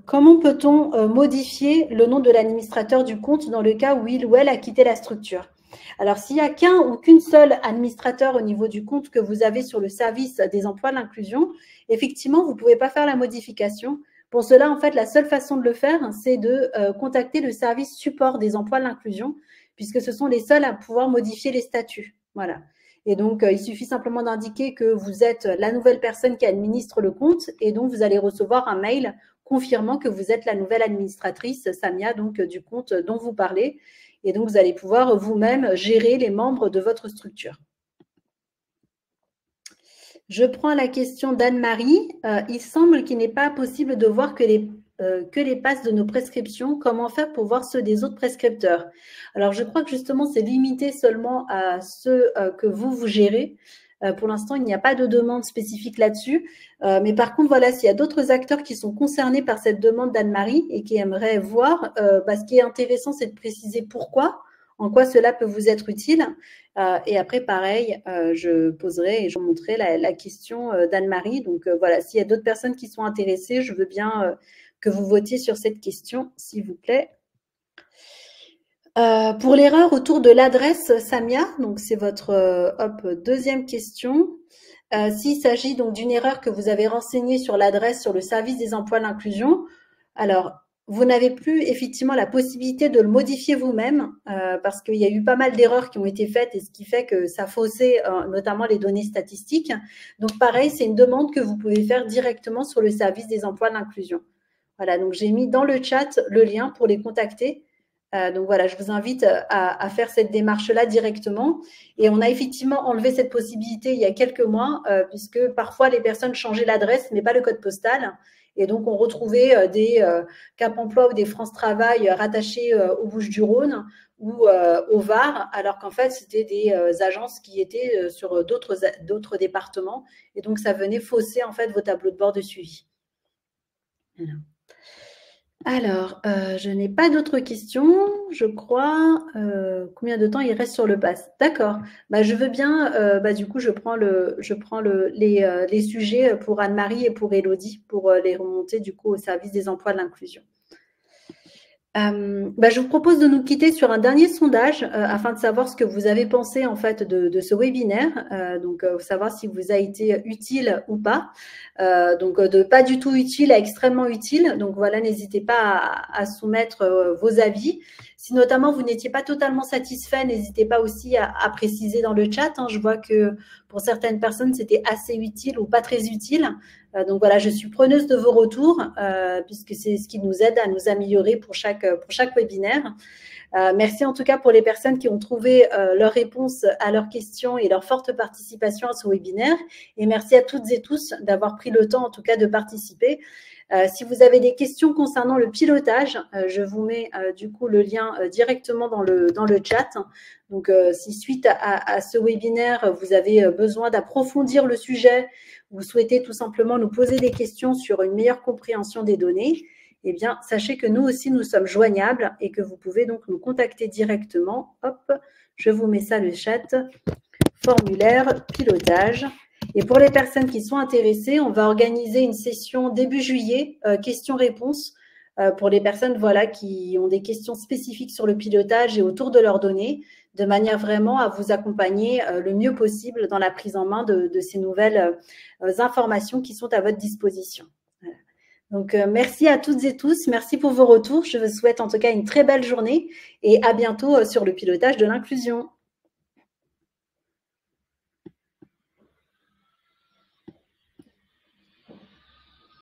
comment peut-on modifier le nom de l'administrateur du compte dans le cas où il ou elle a quitté la structure? Alors, s'il n'y a qu'un ou qu'une seule administrateur au niveau du compte que vous avez sur le service des emplois de l'inclusion, effectivement, vous ne pouvez pas faire la modification. Pour cela, en fait, la seule façon de le faire, c'est de contacter le service support des emplois de l'inclusion, puisque ce sont les seuls à pouvoir modifier les statuts. Voilà. Et donc, il suffit simplement d'indiquer que vous êtes la nouvelle personne qui administre le compte, et donc vous allez recevoir un mail confirmant que vous êtes la nouvelle administratrice, Samia, donc du compte dont vous parlez. Et donc, vous allez pouvoir vous-même gérer les membres de votre structure. Je prends la question d'Anne-Marie. Il semble qu'il n'est pas possible de voir que les passes de nos prescriptions. Comment faire pour voir ceux des autres prescripteurs? Alors, je crois que justement, c'est limité seulement à ceux que vous gérez. Pour l'instant, il n'y a pas de demande spécifique là-dessus. Mais par contre, voilà, s'il y a d'autres acteurs qui sont concernés par cette demande d'Anne-Marie et qui aimeraient voir, ce qui est intéressant, c'est de préciser pourquoi, en quoi cela peut vous être utile. Et après, pareil, je poserai et je montrerai la question d'Anne-Marie. Donc, voilà, s'il y a d'autres personnes qui sont intéressées, je veux bien que vous votiez sur cette question, s'il vous plaît. Pour l'erreur autour de l'adresse, Samia, donc c'est votre deuxième question. S'il s'agit donc d'une erreur que vous avez renseignée sur l'adresse sur le service des emplois de l'inclusion, alors vous n'avez plus effectivement la possibilité de le modifier vous-même parce qu'il y a eu pas mal d'erreurs qui ont été faites et ce qui fait que ça faussait notamment les données statistiques. Donc pareil, c'est une demande que vous pouvez faire directement sur le service des emplois de l'inclusion. Voilà, donc j'ai mis dans le chat le lien pour les contacter. Donc voilà, je vous invite à faire cette démarche-là directement. Et on a effectivement enlevé cette possibilité il y a quelques mois, puisque parfois les personnes changeaient l'adresse, mais pas le code postal. Et donc, on retrouvait des Cap Emploi ou des France Travail rattachés aux Bouches-du-Rhône ou au Var, alors qu'en fait, c'était des agences qui étaient sur d'autres départements. Et donc, ça venait fausser en fait vos tableaux de bord de suivi. Voilà. Alors, je n'ai pas d'autres questions, je crois. Combien de temps il reste sur le pass? D'accord. Je veux bien, du coup, je prends les sujets pour Anne-Marie et pour Élodie pour les remonter du coup au service des emplois de l'inclusion. Je vous propose de nous quitter sur un dernier sondage afin de savoir ce que vous avez pensé en fait de ce webinaire, donc savoir si vous a été utile ou pas, donc de pas du tout utile à extrêmement utile. Donc voilà, n'hésitez pas à soumettre vos avis. Si notamment vous n'étiez pas totalement satisfait, n'hésitez pas aussi à préciser dans le chat. Je vois que pour certaines personnes c'était assez utile ou pas très utile. Donc voilà, je suis preneuse de vos retours puisque c'est ce qui nous aide à nous améliorer pour chaque webinaire. Merci en tout cas pour les personnes qui ont trouvé leurs réponses à leurs questions et leur forte participation à ce webinaire. Et merci à toutes et tous d'avoir pris le temps en tout cas de participer. Si vous avez des questions concernant le pilotage, je vous mets du coup le lien directement dans le chat. Donc, si suite à ce webinaire, vous avez besoin d'approfondir le sujet, vous souhaitez tout simplement nous poser des questions sur une meilleure compréhension des données, eh bien, sachez que nous aussi, nous sommes joignables et que vous pouvez donc nous contacter directement. Hop, je vous mets ça le chat, formulaire, pilotage. Et pour les personnes qui sont intéressées, on va organiser une session début juillet, questions-réponses, pour les personnes voilà, qui ont des questions spécifiques sur le pilotage et autour de leurs données, de manière vraiment à vous accompagner le mieux possible dans la prise en main de ces nouvelles informations qui sont à votre disposition. Voilà. Donc, merci à toutes et tous. Merci pour vos retours. Je vous souhaite en tout cas une très belle journée et à bientôt sur le pilotage de l'inclusion.